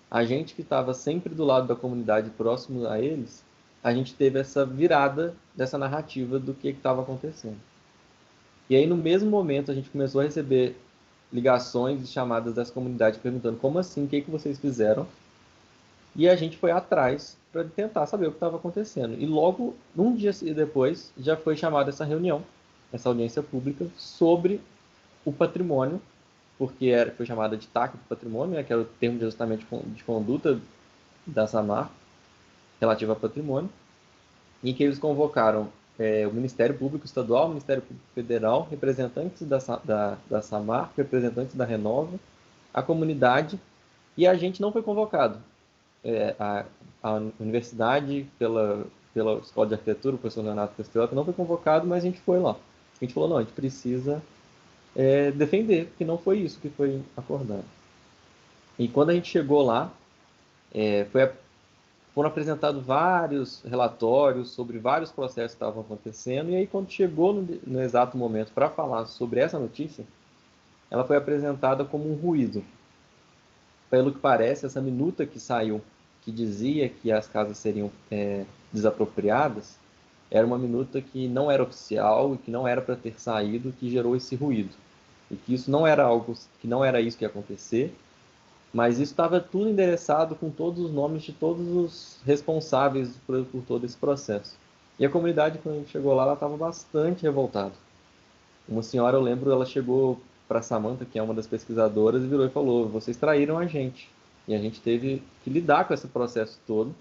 A gente que estava sempre do lado da comunidade, próximo a eles, a gente teve essa virada dessa narrativa do que estava acontecendo. E aí, no mesmo momento, a gente começou a receber ligações e chamadas das comunidades perguntando como assim, o que vocês fizeram? E a gente foi atrás para tentar saber o que estava acontecendo. E logo, um dia depois, já foi chamada essa reunião, essa audiência pública, sobre o patrimônio, porque foi chamada de TAC do patrimônio, né, que era o termo de ajustamento de conduta da SAMAR, relativo ao patrimônio, em que eles convocaram o Ministério Público Estadual, o Ministério Público Federal, representantes da SAMAR, representantes da Renova, a comunidade, e a gente não foi convocado. A universidade, pela Escola de Arquitetura, o professor Leonardo Castellotti, não foi convocado, mas a gente foi lá. A gente falou, não, a gente precisa defender, porque não foi isso que foi acordado. E quando a gente chegou lá, foram apresentados vários relatórios sobre vários processos que estavam acontecendo, e aí quando chegou no exato momento para falar sobre essa notícia, ela foi apresentada como um ruído. Pelo que parece, essa minuta que saiu, que dizia que as casas seriam desapropriadas, era uma minuta que não era oficial e que não era para ter saído, que gerou esse ruído. E que isso não era algo, que não era isso que ia acontecer, mas isso estava tudo endereçado com todos os nomes de todos os responsáveis por todo esse processo. E a comunidade, quando a gente chegou lá, ela estava bastante revoltada. Uma senhora, eu lembro, ela chegou para a Samantha, que é uma das pesquisadoras, e virou e falou, vocês traíram a gente. E a gente teve que lidar com esse processo todo,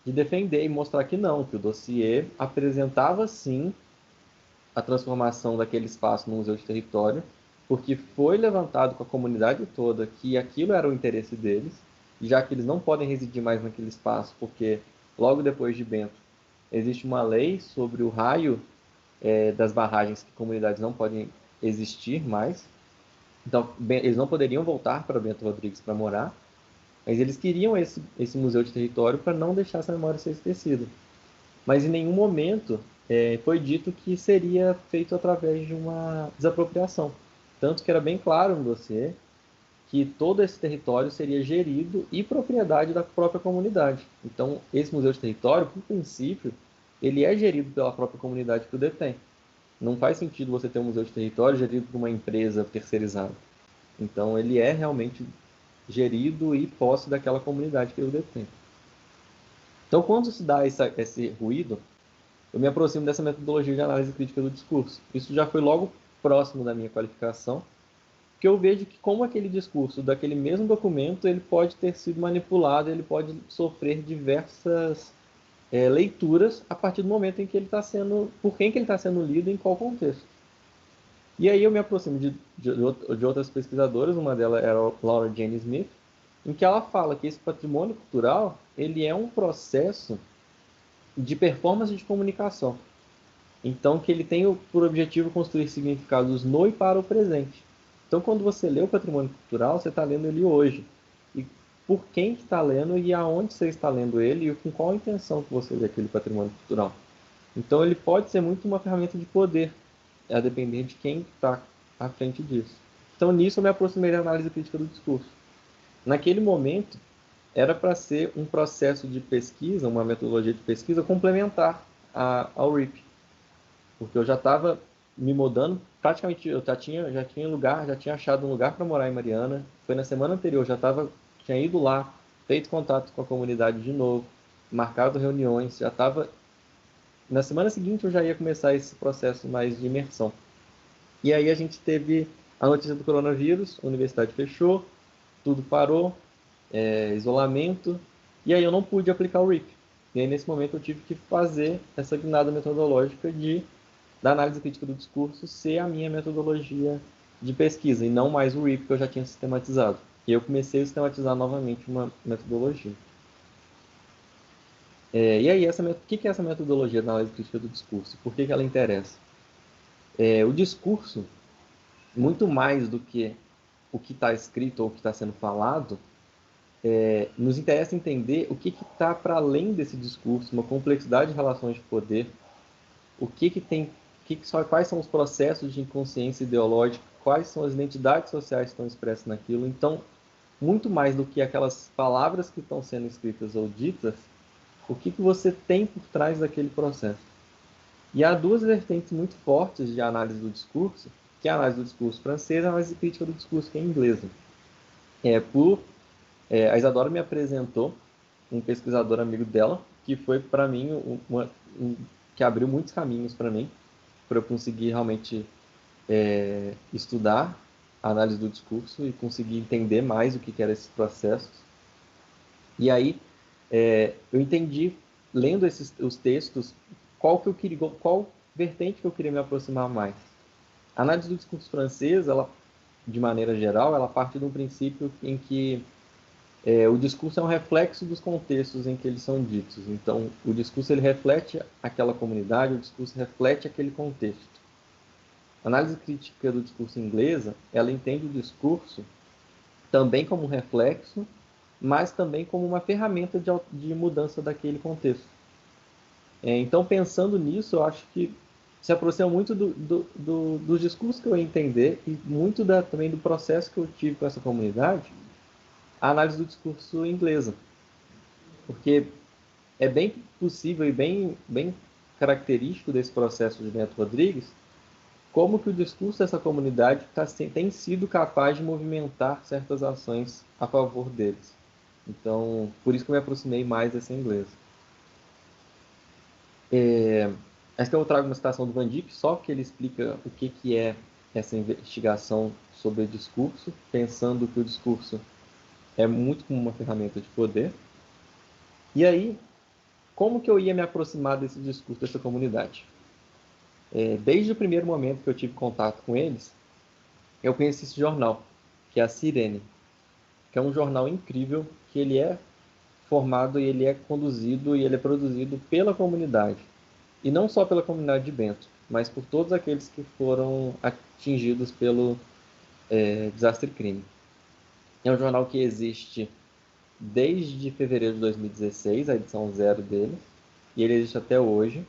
de defender e mostrar que não, que o dossiê apresentava sim a transformação daquele espaço no museu de território, porque foi levantado com a comunidade toda que aquilo era o interesse deles, já que eles não podem residir mais naquele espaço, porque logo depois de Bento existe uma lei sobre o raio das barragens que comunidades não podem existir mais. Então, eles não poderiam voltar para Bento Rodrigues para morar, mas eles queriam esse museu de território para não deixar essa memória ser esquecida. Mas em nenhum momento foi dito que seria feito através de uma desapropriação. Tanto que era bem claro no dossiê que todo esse território seria gerido e propriedade da própria comunidade. Então, esse museu de território, por princípio, ele é gerido pela própria comunidade que o detém. Não faz sentido você ter um museu de território gerido por uma empresa terceirizada. Então, ele é realmente gerido e posse daquela comunidade que o detém. Então, quando se dá esse ruído, eu me aproximo dessa metodologia de análise crítica do discurso. Isso já foi logo próximo da minha qualificação, que eu vejo que como aquele discurso daquele mesmo documento, ele pode ter sido manipulado, ele pode sofrer diversas leituras a partir do momento em que ele está sendo, por quem que ele está sendo lido, em qual contexto. E aí eu me aproximo de outras pesquisadoras, uma delas era a Laura Jane Smith, em que ela fala que esse patrimônio cultural, ele é um processo de performance de comunicação. Então, que ele tem por objetivo construir significados no e para o presente. Então, quando você lê o patrimônio cultural, você está lendo ele hoje. E por quem que está lendo e aonde você está lendo ele e com qual intenção que você lê aquele patrimônio cultural. Então, ele pode ser muito uma ferramenta de poder, a depender de quem está à frente disso. Então, nisso eu me aproximei da análise crítica do discurso. Naquele momento, era para ser um processo de pesquisa, uma metodologia de pesquisa complementar ao RIP. Porque eu já estava me mudando, praticamente eu já tinha achado um lugar para morar em Mariana. Foi na semana anterior, tinha ido lá, feito contato com a comunidade de novo, marcado reuniões, já estava. Na semana seguinte eu já ia começar esse processo mais de imersão. E aí a gente teve a notícia do coronavírus, a universidade fechou, tudo parou, isolamento, e aí eu não pude aplicar o RIP. E aí nesse momento eu tive que fazer essa guinada metodológica da análise crítica do discurso ser a minha metodologia de pesquisa, e não mais o RIP que eu já tinha sistematizado. E eu comecei a sistematizar novamente uma metodologia. E aí, o que é essa metodologia da análise crítica do discurso? Por que ela interessa? O discurso, muito mais do que o que está escrito ou o que está sendo falado, nos interessa entender o que está para além desse discurso, uma complexidade de relações de poder, o que quais são os processos de inconsciência ideológica, quais são as identidades sociais que estão expressas naquilo. Então, muito mais do que aquelas palavras que estão sendo escritas ou ditas, o que você tem por trás daquele processo. E há duas vertentes muito fortes de análise do discurso, que é a análise do discurso francês e a análise crítica do discurso, que é inglesa. A Isadora me apresentou um pesquisador amigo dela, que foi para mim que abriu muitos caminhos para mim, para eu conseguir realmente estudar a análise do discurso e conseguir entender mais o que eram esses processos. E aí eu entendi, lendo os textos, qual vertente que eu queria me aproximar mais. A análise do discurso francês, ela, de maneira geral, ela parte de um princípio em que o discurso é um reflexo dos contextos em que eles são ditos. Então, o discurso ele reflete aquela comunidade, o discurso reflete aquele contexto. A análise crítica do discurso inglesa, ela entende o discurso também como um reflexo, mas também como uma ferramenta de mudança daquele contexto. Então, pensando nisso, eu acho que se aproxima muito do discurso que eu ia entender e muito também do processo que eu tive com essa comunidade, a análise do discurso inglesa. Porque é bem possível e bem característico desse processo de Bento Rodrigues como que o discurso dessa comunidade tem sido capaz de movimentar certas ações a favor deles. Então, por isso que eu me aproximei mais dessa inglesa. Esta eu trago uma citação do Van Dijk, só que ele explica o que é essa investigação sobre o discurso, pensando que o discurso é muito como uma ferramenta de poder. E aí, como que eu ia me aproximar desse discurso, dessa comunidade? Desde o primeiro momento que eu tive contato com eles, eu conheci esse jornal, que é a Sirene, que é um jornal incrível, que ele é formado e ele é conduzido e ele é produzido pela comunidade. E não só pela comunidade de Bento, mas por todos aqueles que foram atingidos pelo desastre crime. É um jornal que existe desde fevereiro de 2016, a edição 0 dele, e ele existe até hoje.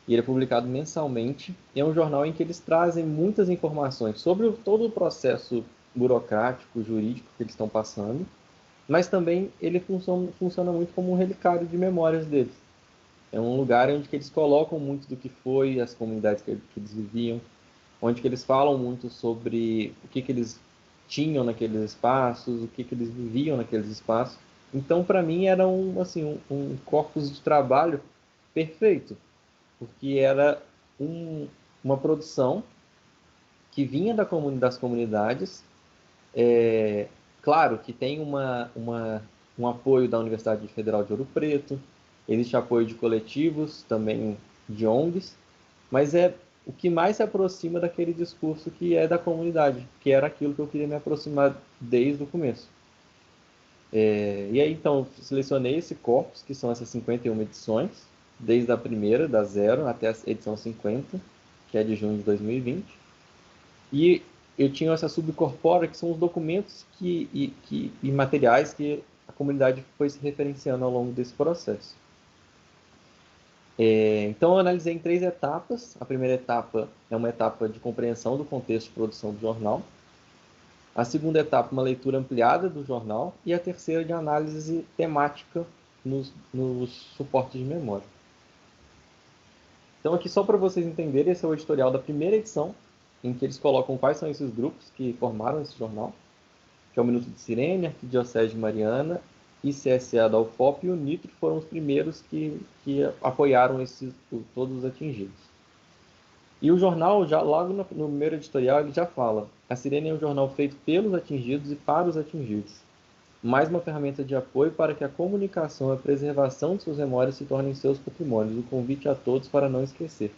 E ele é publicado mensalmente. E é um jornal em que eles trazem muitas informações sobre todo o processo burocrático, jurídico que eles estão passando, mas também ele funciona muito como um relicário de memórias deles. É um lugar onde que eles colocam muito do que foi as comunidades que eles viviam, onde que eles falam muito sobre o que eles tinham naqueles espaços, o que eles viviam naqueles espaços. Então, para mim, era um corpus de trabalho perfeito, porque era uma produção que vinha das comunidades. Claro que tem um apoio da Universidade Federal de Ouro Preto, existe apoio de coletivos, também de ONGs, mas é o que mais se aproxima daquele discurso que é da comunidade, que era aquilo que eu queria me aproximar desde o começo. E aí, então, selecionei esse corpus, que são essas 51 edições, desde a primeira, da 0, até a edição 50, que é de junho de 2020. E eu tinha essa subcorpora, que são os documentos e materiais que a comunidade foi se referenciando ao longo desse processo. Então, eu analisei em 3 etapas. A primeira etapa é uma etapa de compreensão do contexto de produção do jornal. A segunda etapa, uma leitura ampliada do jornal. E a terceira, de análise temática nos suportes de memória. Então, aqui só para vocês entenderem, esse é o editorial da primeira edição, em que eles colocam quais são esses grupos que formaram esse jornal, que é o Minuto de Sirene, Arquidiocese de Mariana, ICSA da UFOP e o Nitro foram os primeiros que apoiaram todos os atingidos. E o jornal, já logo no primeiro editorial, ele já fala: a Sirene é um jornal feito pelos atingidos e para os atingidos, mais uma ferramenta de apoio para que a comunicação e a preservação de suas memórias se tornem seus patrimônios. O convite a todos para não esquecer.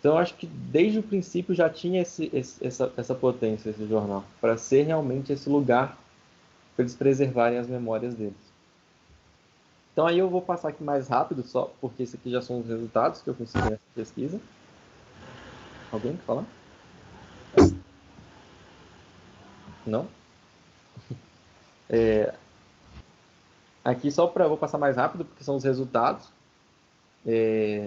Então, eu acho que desde o princípio já tinha essa potência, esse jornal, para ser realmente esse lugar para eles preservarem as memórias deles. Então, aí eu vou passar aqui mais rápido, só porque esses aqui já são os resultados que eu consegui nessa pesquisa. Alguém quer falar? Não? Aqui só vou passar mais rápido, porque são os resultados.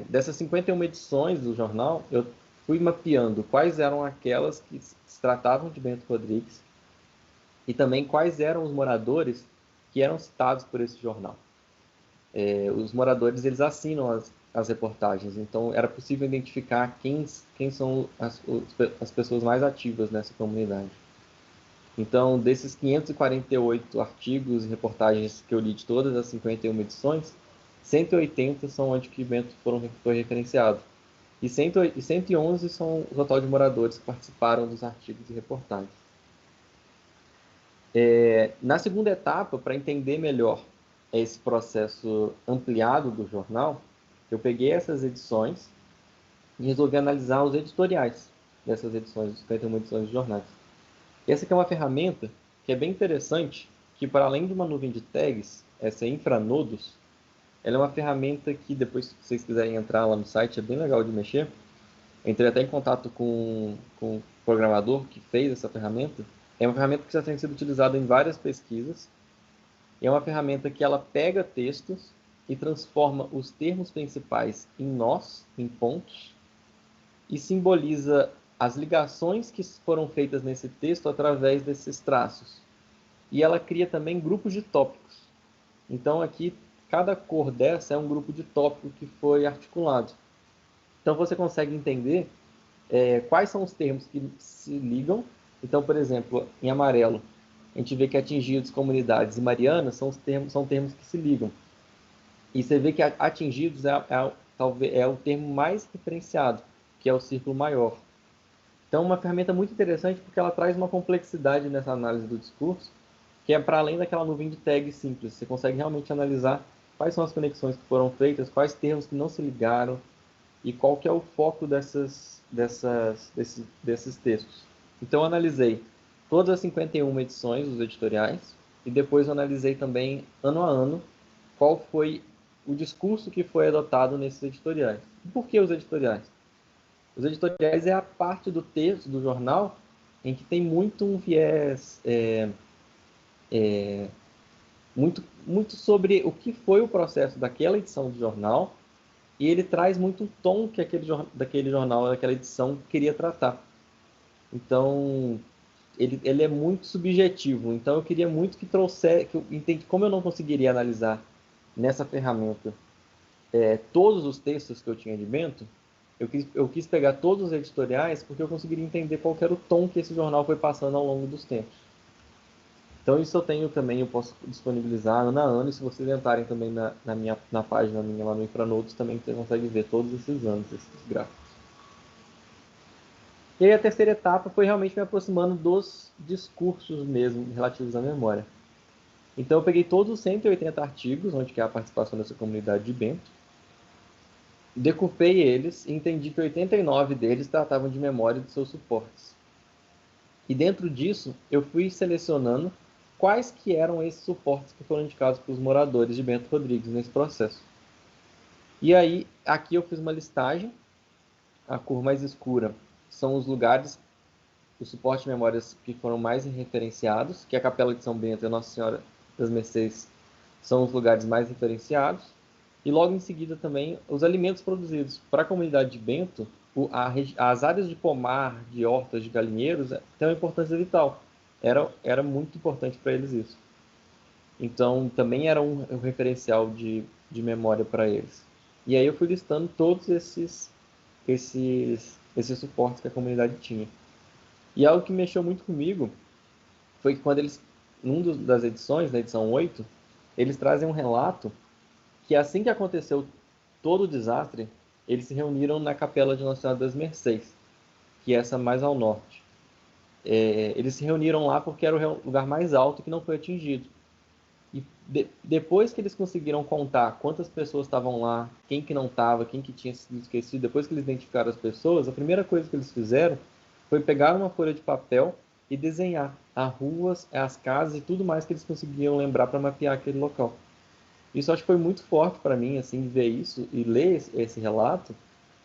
dessas 51 edições do jornal, eu fui mapeando quais eram aquelas que se tratavam de Bento Rodrigues e também quais eram os moradores que eram citados por esse jornal. Os moradores, eles assinam as reportagens, então era possível identificar quem são as pessoas mais ativas nessa comunidade. Então, desses 548 artigos e reportagens que eu li de todas as 51 edições, 180 são onde que Bento foi referenciado. E 111 são o total de moradores que participaram dos artigos e reportagens. Na segunda etapa, para entender melhor esse processo ampliado do jornal, eu peguei essas edições e resolvi analisar os editoriais dessas edições, das 51 edições de jornais. Essa aqui é uma ferramenta que é bem interessante, que para além de uma nuvem de tags, essa Infranodos, ela é uma ferramenta que depois, se vocês quiserem entrar lá no site, é bem legal de mexer. Entrei até em contato com o programador que fez essa ferramenta. É uma ferramenta que já tem sido utilizada em várias pesquisas. E é uma ferramenta que ela pega textos e transforma os termos principais em nós, em pontos, e simboliza as ligações que foram feitas nesse texto através desses traços. E ela cria também grupos de tópicos. Então aqui, cada cor dessa é um grupo de tópico que foi articulado. Então você consegue entender quais são os termos que se ligam. Então, por exemplo, em amarelo, a gente vê que atingidos, comunidades e marianas são termos que se ligam. E você vê que atingidos talvez é o termo mais referenciado, que é o círculo maior. Então, uma ferramenta muito interessante porque ela traz uma complexidade nessa análise do discurso, que é para além daquela nuvem de tags simples. Você consegue realmente analisar quais são as conexões que foram feitas, quais termos que não se ligaram e qual que é o foco desses textos. Então, eu analisei todas as 51 edições dos editoriais e depois eu analisei também, ano a ano, qual foi o discurso que foi adotado nesses editoriais. E por que os editoriais? Os editoriais é a parte do texto, do jornal, em que tem muito um viés, muito sobre o que foi o processo daquela edição do jornal, e ele traz muito o tom que daquele jornal, daquela edição, queria tratar. Então, ele é muito subjetivo. Então, eu queria muito que eu entendi como eu não conseguiria analisar nessa ferramenta todos os textos que eu tinha de Bento. Eu quis pegar todos os editoriais porque eu conseguiria entender qual era o tom que esse jornal foi passando ao longo dos tempos. Então isso eu tenho também, eu posso disponibilizar ano a ano, e se vocês entrarem também na página minha lá no Infranodos, também você consegue ver todos esses anos, esses gráficos. E aí a terceira etapa foi realmente me aproximando dos discursos mesmo, relativos à memória. Então eu peguei todos os 180 artigos, onde que é a participação dessa comunidade de Bento, decupei eles e entendi que 89 deles tratavam de memória e de seus suportes. E dentro disso, eu fui selecionando quais que eram esses suportes que foram indicados para os moradores de Bento Rodrigues nesse processo. E aí, aqui eu fiz uma listagem. A cor mais escura são os lugares, o suporte de memórias que foram mais referenciados, que a Capela de São Bento e a Nossa Senhora das Mercês são os lugares mais referenciados. E logo em seguida também os alimentos produzidos. Para a comunidade de Bento, as áreas de pomar, de hortas, de galinheiros têm uma importância vital. Era muito importante para eles isso. Então também era um referencial de memória para eles. E aí eu fui listando todos esses suportes que a comunidade tinha. E algo que mexeu muito comigo foi que quando eles, das edições, na edição 8, eles trazem um relato que assim que aconteceu todo o desastre, eles se reuniram na Capela de Nossa Senhora das Mercês, que é essa mais ao norte. Eles se reuniram lá porque era o lugar mais alto que não foi atingido. E depois que eles conseguiram contar quantas pessoas estavam lá, quem que não estava, quem que tinha sido esquecido, depois que eles identificaram as pessoas, a primeira coisa que eles fizeram foi pegar uma folha de papel e desenhar as ruas, as casas e tudo mais que eles conseguiam lembrar para mapear aquele local. Isso acho que foi muito forte para mim, assim, ver isso e ler esse relato,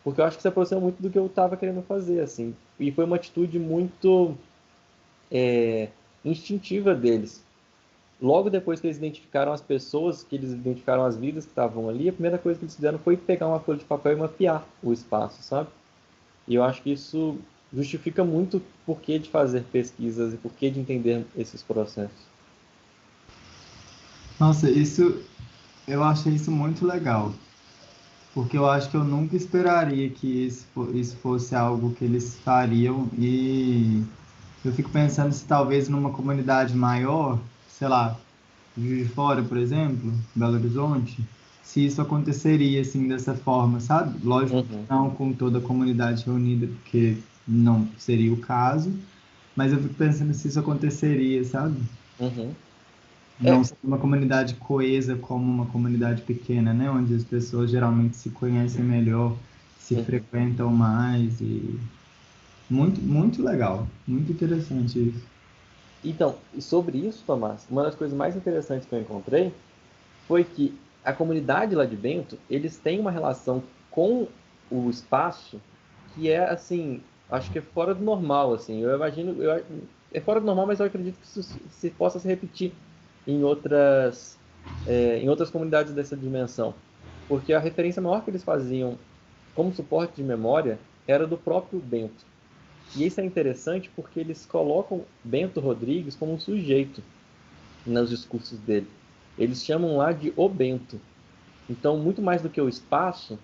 porque eu acho que se aproxima muito do que eu estava querendo fazer, assim. E foi uma atitude muito instintiva deles. logo depois que eles identificaram as pessoas, que eles identificaram as vidas que estavam ali, a primeira coisa que eles fizeram foi pegar uma folha de papel e mapear o espaço, sabe? E eu acho que isso justifica muito o porquê de fazer pesquisas e porquê de entender esses processos. Nossa, eu achei isso muito legal, porque eu acho que eu nunca esperaria que isso fosse algo que eles fariam, e eu fico pensando se talvez numa comunidade maior, sei lá, Juiz de Fora, por exemplo, Belo Horizonte, se isso aconteceria assim dessa forma, sabe? Lógico que Uhum, não com toda a comunidade reunida, porque não seria o caso, mas eu fico pensando se isso aconteceria, sabe? uhum. É, Não ser uma comunidade coesa como uma comunidade pequena, né? Onde as pessoas geralmente se conhecem melhor, se uhum. frequentam mais e muito, muito legal, muito interessante isso. Então, e sobre isso, Tomás, uma das coisas mais interessantes que eu encontrei foi que a comunidade lá de Bento, eles têm uma relação com o espaço que é, assim, acho que é fora do normal, assim. Eu imagino, é fora do normal, mas eu acredito que isso se possa se repetir em em outras comunidades dessa dimensão. Porque a referência maior que eles faziam como suporte de memória era do próprio Bento. E isso é interessante porque eles colocam Bento Rodrigues como um sujeito nos discursos dele. Eles chamam lá de o Bento. Então, muito mais do que o espaço,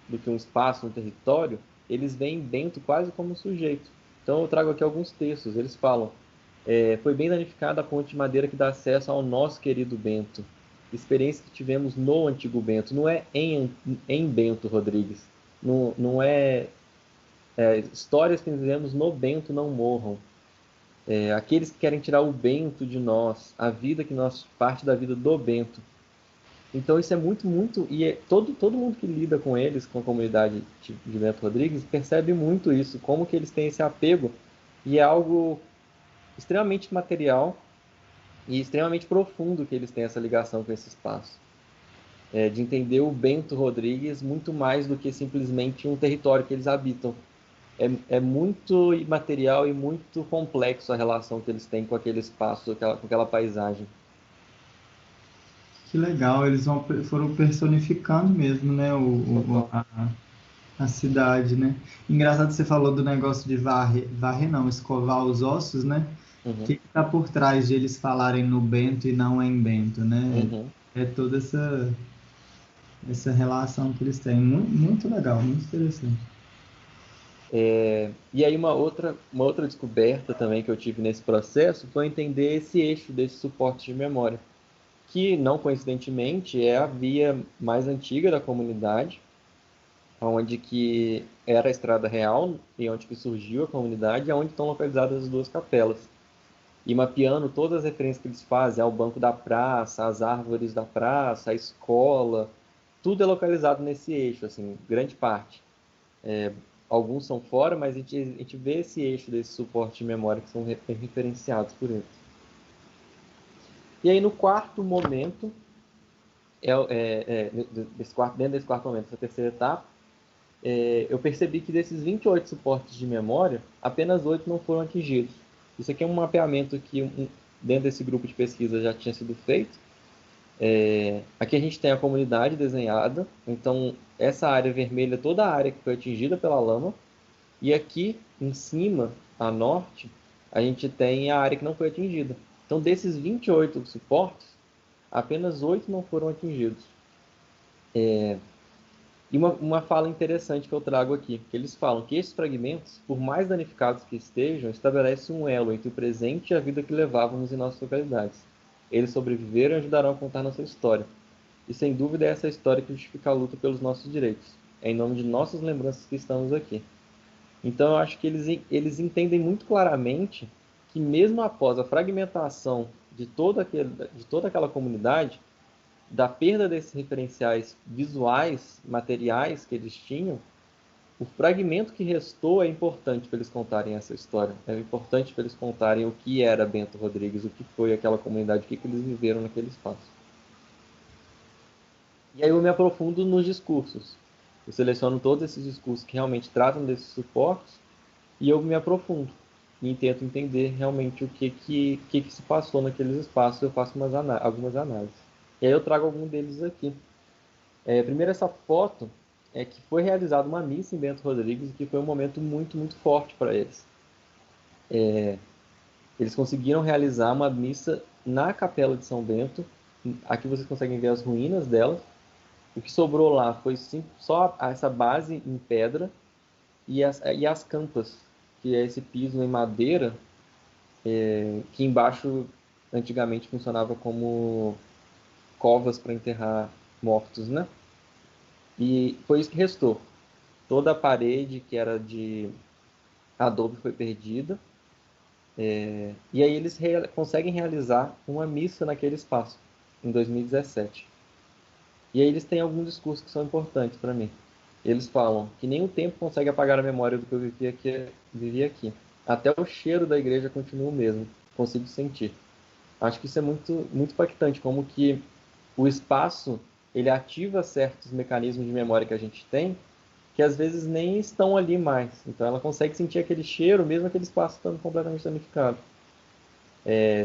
do que um espaço, um território, eles veem Bento quase como um sujeito. Então, eu trago aqui alguns textos. Eles falam: foi bem danificada a ponte de madeira que dá acesso ao nosso querido Bento. Experiência que tivemos no antigo Bento. Não é em Bento Rodrigues. Não é, histórias que vivemos no Bento não morram. Aqueles que querem tirar o Bento de nós, a vida que nós, parte da vida do Bento. Então isso é muito, muito, e todo mundo que lida com eles, com a comunidade de Bento Rodrigues, percebe muito isso, como que eles têm esse apego, e é algo extremamente material e extremamente profundo que eles têm essa ligação com esse espaço. De entender o Bento Rodrigues muito mais do que simplesmente um território que eles habitam. É muito imaterial e muito complexo a relação que eles têm com aquele espaço, com aquela paisagem. Que legal, foram personificando mesmo, né, Total. a cidade, né? Engraçado que você falou do negócio de varrer não, escovar os ossos, né? O que Uhum, está por trás de eles falarem no Bento e não em Bento, né? uhum. É toda essa relação que eles têm. Muito, muito legal, muito interessante. E aí uma outra descoberta também que eu tive nesse processo foi entender esse eixo desse suporte de memória, que não coincidentemente é a via mais antiga da comunidade, onde que era a Estrada Real e onde que surgiu a comunidade, e onde estão localizadas as duas capelas. E mapeando todas as referências que eles fazem ao banco da praça, às árvores da praça, à escola, tudo é localizado nesse eixo, assim, grande parte. Alguns são fora, mas a gente vê esse eixo desse suporte de memória que são referenciados por eles. E aí no quarto momento, dentro desse quarto momento, essa terceira etapa, eu percebi que desses 28 suportes de memória, apenas 8 não foram atingidos. Isso aqui é um mapeamento que dentro desse grupo de pesquisa já tinha sido feito. Aqui a gente tem a comunidade desenhada, então essa área vermelha é toda a área que foi atingida pela lama, e aqui em cima, a norte, a gente tem a área que não foi atingida. Então desses 28 suportes, apenas 8 não foram atingidos. E uma fala interessante que eu trago aqui, que eles falam que esses fragmentos, por mais danificados que estejam, estabelecem um elo entre o presente e a vida que levávamos em nossas localidades. Eles sobreviveram e ajudarão a contar nossa história. E sem dúvida é essa história que justifica a luta pelos nossos direitos. É em nome de nossas lembranças que estamos aqui. Então eu acho que eles entendem muito claramente que mesmo após a fragmentação de toda aquela comunidade, da perda desses referenciais visuais, materiais que eles tinham, o fragmento que restou é importante para eles contarem essa história. É importante para eles contarem o que era Bento Rodrigues, o que foi aquela comunidade, o que eles viveram naquele espaço. E aí eu me aprofundo nos discursos. Eu seleciono todos esses discursos que realmente tratam desses suportes e eu me aprofundo. e tento entender realmente o que se passou naqueles espaços. Eu faço algumas análises. E aí eu trago algum deles aqui. Primeiro, essa foto é que foi realizada uma missa em Bento Rodrigues, que foi um momento muito, muito forte para eles. Eles conseguiram realizar uma missa na Capela de São Bento. Aqui vocês conseguem ver as ruínas dela. O que sobrou lá foi só essa base em pedra e as campas, que é esse piso em madeira, que embaixo antigamente funcionava como covas para enterrar mortos, né? E foi isso que restou. Toda a parede que era de adobe foi perdida. E aí eles conseguem realizar uma missa naquele espaço, em 2017. E aí eles têm alguns discursos que são importantes para mim. Eles falam que nem o tempo consegue apagar a memória do que eu vivi aqui. Até o cheiro da igreja continua o mesmo, consigo sentir. Acho que isso é muito, muito impactante, como que o espaço ele ativa certos mecanismos de memória que a gente tem, que às vezes nem estão ali mais. Então ela consegue sentir aquele cheiro, mesmo aquele espaço estando completamente danificado.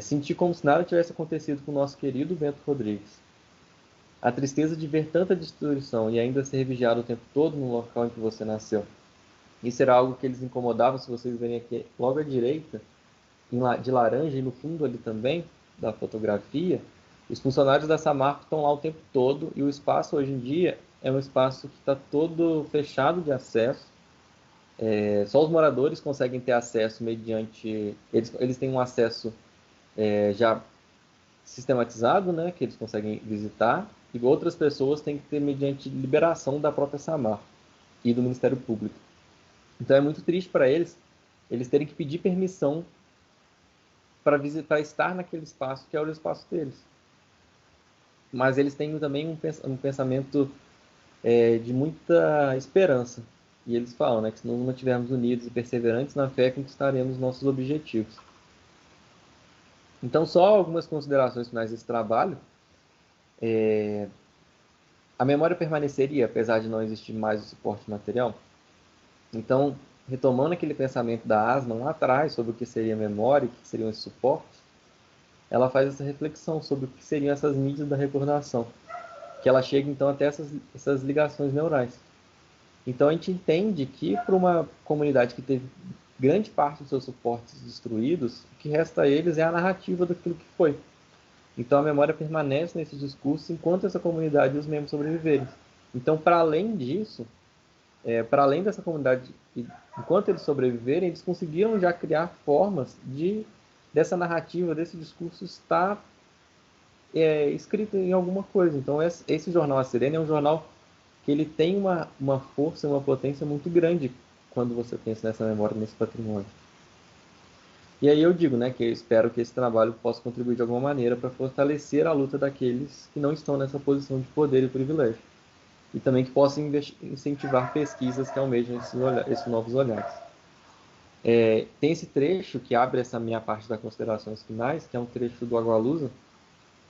Sentir como se nada tivesse acontecido com o nosso querido Bento Rodrigues. A tristeza de ver tanta destruição e ainda ser vigiado o tempo todo no local em que você nasceu. Isso era algo que eles incomodavam, se vocês verem aqui logo à direita, de laranja e no fundo ali também, da fotografia, os funcionários da Samarco estão lá o tempo todo e o espaço hoje em dia é um espaço que está todo fechado de acesso. Só os moradores conseguem ter acesso mediante... Eles têm um acesso já sistematizado, né, que eles conseguem visitar, e outras pessoas têm que ter mediante liberação da própria Samarco e do Ministério Público. Então é muito triste para eles terem que pedir permissão para estar naquele espaço que é o espaço deles. Mas eles têm também um pensamento de muita esperança. E eles falam, né, que se nós nos mantivermos unidos e perseverantes na fé, conquistaremos nossos objetivos. Então, só algumas considerações finais desse trabalho. A memória permaneceria, apesar de não existir mais o suporte material. Então, retomando aquele pensamento da Asma lá atrás, sobre o que seria memória e o que seriam esses suportes, ela faz essa reflexão sobre o que seriam essas mídias da recordação, que ela chega então até essas ligações neurais. Então a gente entende que para uma comunidade que teve grande parte dos seus suportes destruídos, o que resta a eles é a narrativa daquilo que foi. Então a memória permanece nesse discurso enquanto essa comunidade e os membros sobreviverem. Então, para além disso, para além dessa comunidade, enquanto eles sobreviverem, eles conseguiram já criar formas dessa narrativa, desse discurso estar escrito em alguma coisa. Então esse jornal A Sirene é um jornal que ele tem uma força, uma potência muito grande quando você pensa nessa memória, nesse patrimônio. E aí eu digo, né, que eu espero que esse trabalho possa contribuir de alguma maneira para fortalecer a luta daqueles que não estão nessa posição de poder e privilégio. E também que possa incentivar pesquisas que almejam esses novos olhares. Tem esse trecho que abre essa minha parte das considerações finais, que é um trecho do Agualusa,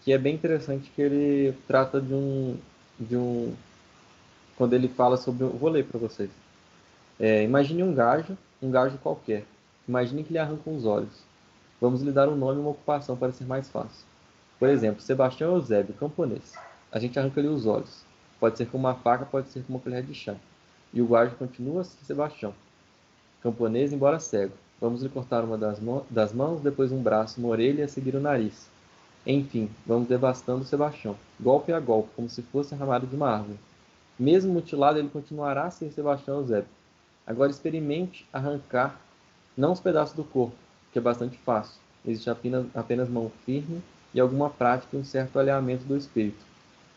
que é bem interessante, que ele trata de um quando ele fala sobre... Vou ler para vocês. Imagine um gajo qualquer. Imagine que lhe arrancam os olhos. Vamos lhe dar um nome e uma ocupação para ser mais fácil. Por exemplo, Sebastião Eusébio, camponês. A gente arranca-lhe os olhos. Pode ser com uma faca, pode ser com uma colher de chá. E o gajo continua assim, Sebastião. Camponês, embora cego. Vamos lhe cortar uma das mãos, depois um braço, uma orelha e a seguir o nariz. Enfim, vamos devastando Sebastião, golpe a golpe, como se fosse arramado de uma árvore. Mesmo mutilado, ele continuará a ser Sebastião Eusébio. Agora experimente arrancar, não os pedaços do corpo, que é bastante fácil. Existe apenas mão firme e alguma prática e um certo alinhamento do espírito.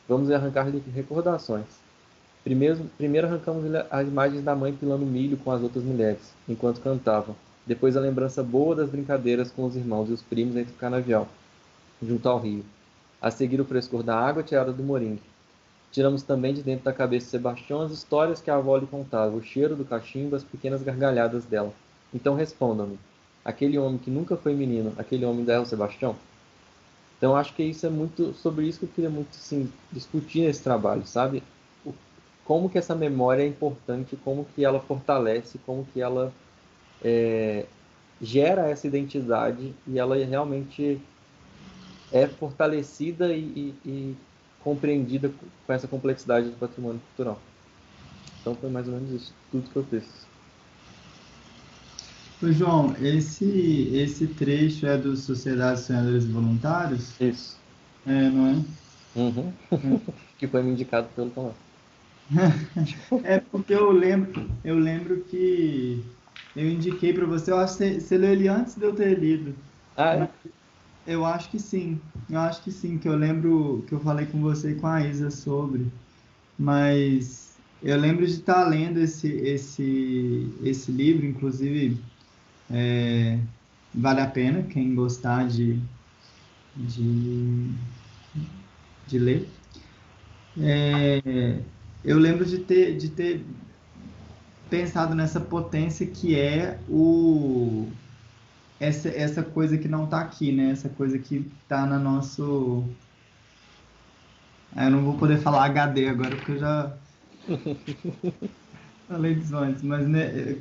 Vamos arrancar-lhe recordações. Primeiro arrancamos as imagens da mãe pilando milho com as outras mulheres, enquanto cantavam. Depois a lembrança boa das brincadeiras com os irmãos e os primos entre o canavial, junto ao rio. A seguir o frescor da água tirada do moringue. Tiramos também de dentro da cabeça de Sebastião as histórias que a avó lhe contava, o cheiro do cachimbo, as pequenas gargalhadas dela. Então respondam-me. Aquele homem que nunca foi menino, aquele homem ainda é o Sebastião? Então acho que isso é muito sobre isso que eu queria muito assim, discutir nesse trabalho, sabe? Como que essa memória é importante, como que ela fortalece, como que ela gera essa identidade e ela realmente é fortalecida e compreendida com essa complexidade do patrimônio cultural. Então foi mais ou menos isso, tudo que eu fiz. Ô, João, esse trecho é do Sociedade Sonhadores Voluntários? Isso. É, não é? Uhum. Que foi me indicado pelo Tomás. É porque eu lembro que eu indiquei para você, eu acho que você leu ele antes de eu ter lido. Ah, é? Eu acho que sim, que eu lembro que eu falei com você e com a Isa sobre, mas eu lembro de estar lendo esse livro, inclusive vale a pena, quem gostar de ler. Eu lembro de ter pensado nessa potência que é essa coisa que não está aqui, né? Essa coisa que está no nosso... Eu não vou poder falar HD agora, porque eu já falei disso antes, mas né,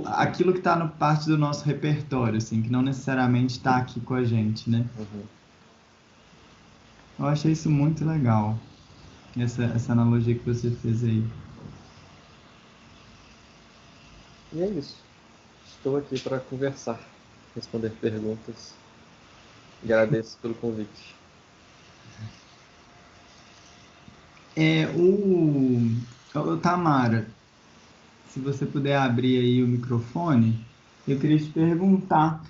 aquilo que está na parte do nosso repertório, assim, que não necessariamente está aqui com a gente, né? Uhum. Eu achei isso muito legal, essa analogia que você fez aí. E é isso. Estou aqui para conversar, responder perguntas. Agradeço pelo convite. Tamara, se você puder abrir aí o microfone, eu queria te perguntar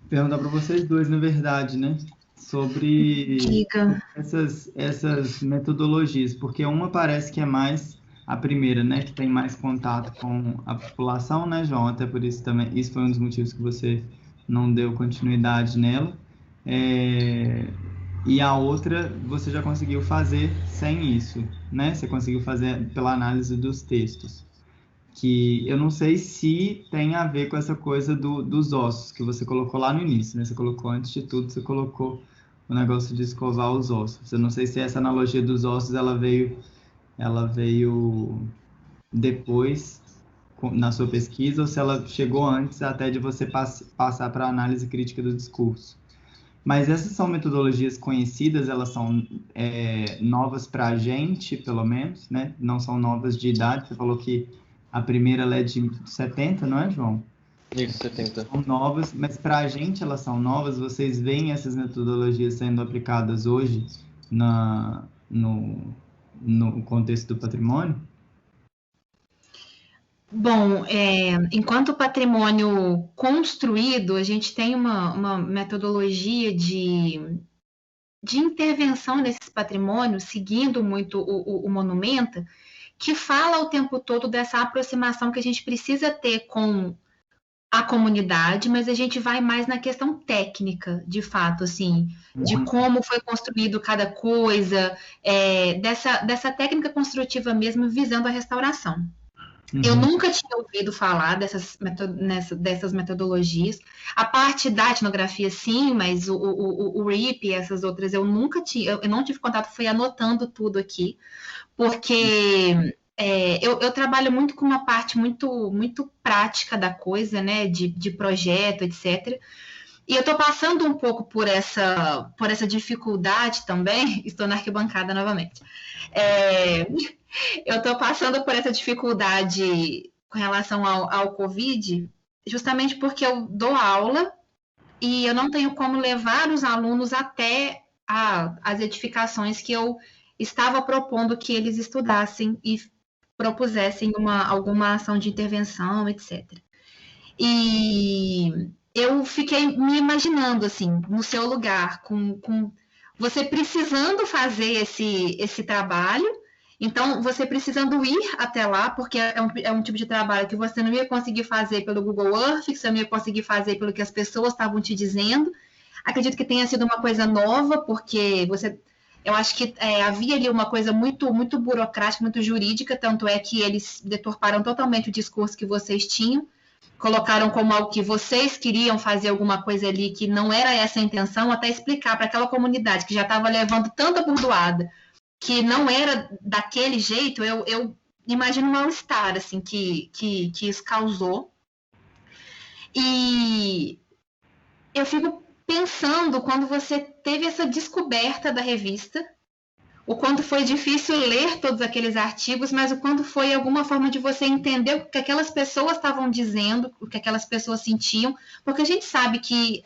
para vocês dois, na verdade, né? Sobre essas metodologias, porque uma parece que é mais a primeira, né? Que tem mais contato com a população, né, João? Até por isso também, isso foi um dos motivos que você não deu continuidade nela. E a outra você já conseguiu fazer sem isso, né? Você conseguiu fazer pela análise dos textos. Que eu não sei se tem a ver com essa coisa dos ossos que você colocou lá no início, né? Você colocou, antes de tudo, você colocou o negócio de escovar os ossos. Eu não sei se essa analogia dos ossos, ela veio depois na sua pesquisa, ou se ela chegou antes até de você passar para a análise crítica do discurso. Mas essas são metodologias conhecidas, elas são novas para a gente, pelo menos, né? Não são novas de idade. Você falou que a primeira ela é de 70, não é, João? Isso, 70. São novas, mas para a gente elas são novas. Vocês veem essas metodologias sendo aplicadas hoje no contexto do patrimônio? Bom, enquanto patrimônio construído, a gente tem uma metodologia de intervenção nesses patrimônios, seguindo muito o Monumenta, que fala o tempo todo dessa aproximação que a gente precisa ter com a comunidade, mas a gente vai mais na questão técnica, de fato, assim, de como foi construído cada coisa, dessa técnica construtiva mesmo, visando a restauração. Eu nunca tinha ouvido falar dessas metodologias. A parte da etnografia, sim, mas o RIP e essas outras eu nunca tinha, eu não tive contato, fui anotando tudo aqui, porque eu trabalho muito com uma parte muito, muito prática da coisa, né, de projeto, etc. E eu estou passando um pouco por essa dificuldade também, estou na arquibancada novamente. Eu estou passando por essa dificuldade com relação ao Covid, justamente porque eu dou aula e eu não tenho como levar os alunos até as edificações que eu estava propondo que eles estudassem e propusessem alguma ação de intervenção, etc. E eu fiquei me imaginando, assim, no seu lugar, com você precisando fazer esse trabalho. Então, você precisando ir até lá, porque é um tipo de trabalho que você não ia conseguir fazer pelo Google Earth, que você não ia conseguir fazer pelo que as pessoas estavam te dizendo. Acredito que tenha sido uma coisa nova, porque eu acho que havia ali uma coisa muito, muito burocrática, muito jurídica, tanto é que eles deturparam totalmente o discurso que vocês tinham, colocaram como algo que vocês queriam fazer alguma coisa ali que não era essa a intenção, até explicar para aquela comunidade que já estava levando tanta burdoada, que não era daquele jeito. Eu imagino um mal-estar assim, que isso causou. E eu fico pensando quando você teve essa descoberta da revista, o quanto foi difícil ler todos aqueles artigos, mas o quanto foi alguma forma de você entender o que aquelas pessoas estavam dizendo, o que aquelas pessoas sentiam, porque a gente sabe que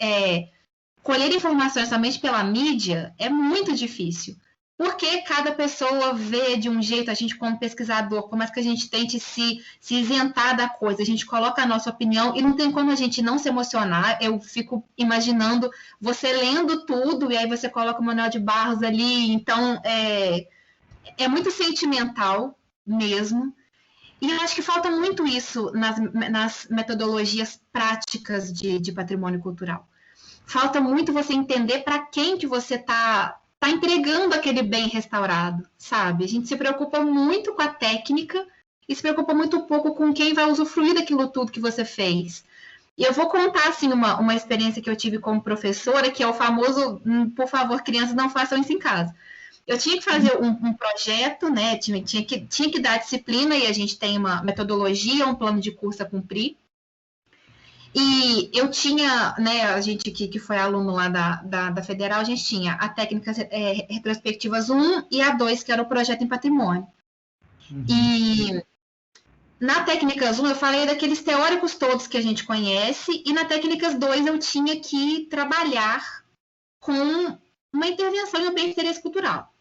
colher informações somente pela mídia é muito difícil. Porque cada pessoa vê de um jeito, a gente como pesquisador, por mais que a gente tente se isentar da coisa, a gente coloca a nossa opinião e não tem como a gente não se emocionar. Eu fico imaginando você lendo tudo e aí você coloca o Manuel de Barros ali, então é muito sentimental mesmo. E eu acho que falta muito isso nas metodologias práticas de patrimônio cultural. Falta muito você entender para quem que você está entregando aquele bem restaurado, sabe? A gente se preocupa muito com a técnica e se preocupa muito pouco com quem vai usufruir daquilo tudo que você fez. E eu vou contar, assim, uma experiência que eu tive como professora, que é o famoso, por favor, crianças, não façam isso em casa. Eu tinha que fazer um projeto, né? Tinha que dar disciplina e a gente tem uma metodologia, um plano de curso a cumprir. E eu tinha, né, a gente que foi aluno lá da Federal, a gente tinha a técnicas retrospectivas 1 e a 2, que era o projeto em patrimônio. E na técnicas 1 eu falei daqueles teóricos todos que a gente conhece, e na técnicas 2 eu tinha que trabalhar com uma intervenção em um bem de interesse cultural.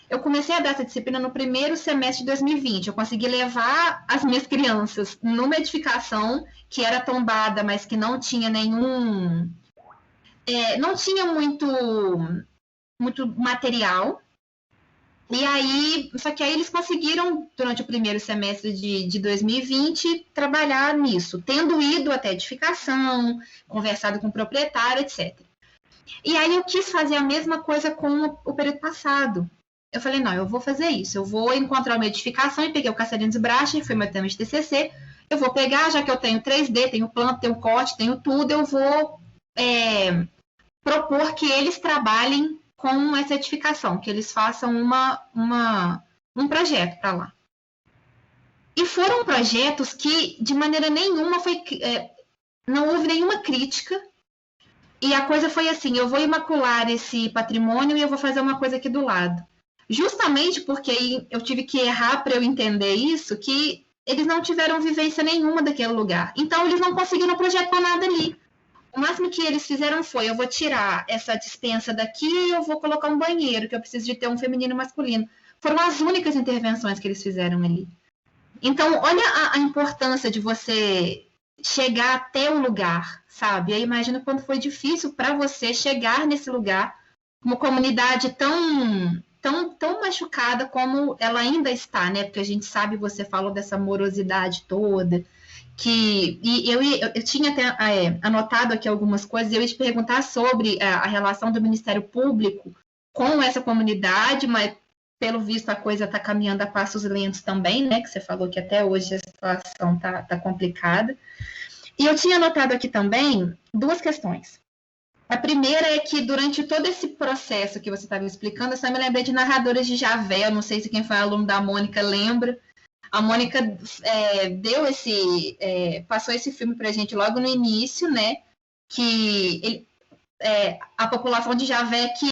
Eu comecei a dar essa disciplina no primeiro semestre de 2020. Eu consegui levar as minhas crianças numa edificação que era tombada, mas que não tinha nenhum... não tinha muito material. E aí, só que aí eles conseguiram, durante o primeiro semestre de 2020, trabalhar nisso, tendo ido até a edificação, conversado com o proprietário, etc. E aí eu quis fazer a mesma coisa com o período passado. Eu falei, não, eu vou fazer isso, eu vou encontrar uma edificação e peguei o Castelhanos de Brache, foi meu tema de TCC, eu vou pegar, já que eu tenho 3D, tenho planta, tenho corte, tenho tudo, eu vou propor que eles trabalhem com essa edificação, que eles façam um projeto para lá. E foram projetos que, de maneira nenhuma, não houve nenhuma crítica, e a coisa foi assim, eu vou imacular esse patrimônio e eu vou fazer uma coisa aqui do lado. Justamente porque eu tive que errar para eu entender isso, que eles não tiveram vivência nenhuma daquele lugar. Então, eles não conseguiram projetar nada ali. O máximo que eles fizeram foi, eu vou tirar essa despensa daqui e eu vou colocar um banheiro, que eu preciso de ter um feminino e masculino. Foram as únicas intervenções que eles fizeram ali. Então, olha a importância de você chegar até o lugar, sabe? Eu imagino quanto foi difícil para você chegar nesse lugar, uma comunidade tão machucada como ela ainda está, né? Porque a gente sabe, você falou dessa morosidade toda, e eu tinha até anotado aqui algumas coisas, eu ia te perguntar sobre a relação do Ministério Público com essa comunidade, mas pelo visto a coisa está caminhando a passos lentos também, né? Que você falou que até hoje a situação tá complicada. E eu tinha anotado aqui também duas questões. A primeira é que durante todo esse processo que você estava explicando, eu só me lembrei de Narradores de Javé, eu não sei se quem foi aluno da Mônica lembra. A Mônica passou esse filme para a gente logo no início, né? Que a população de Javé que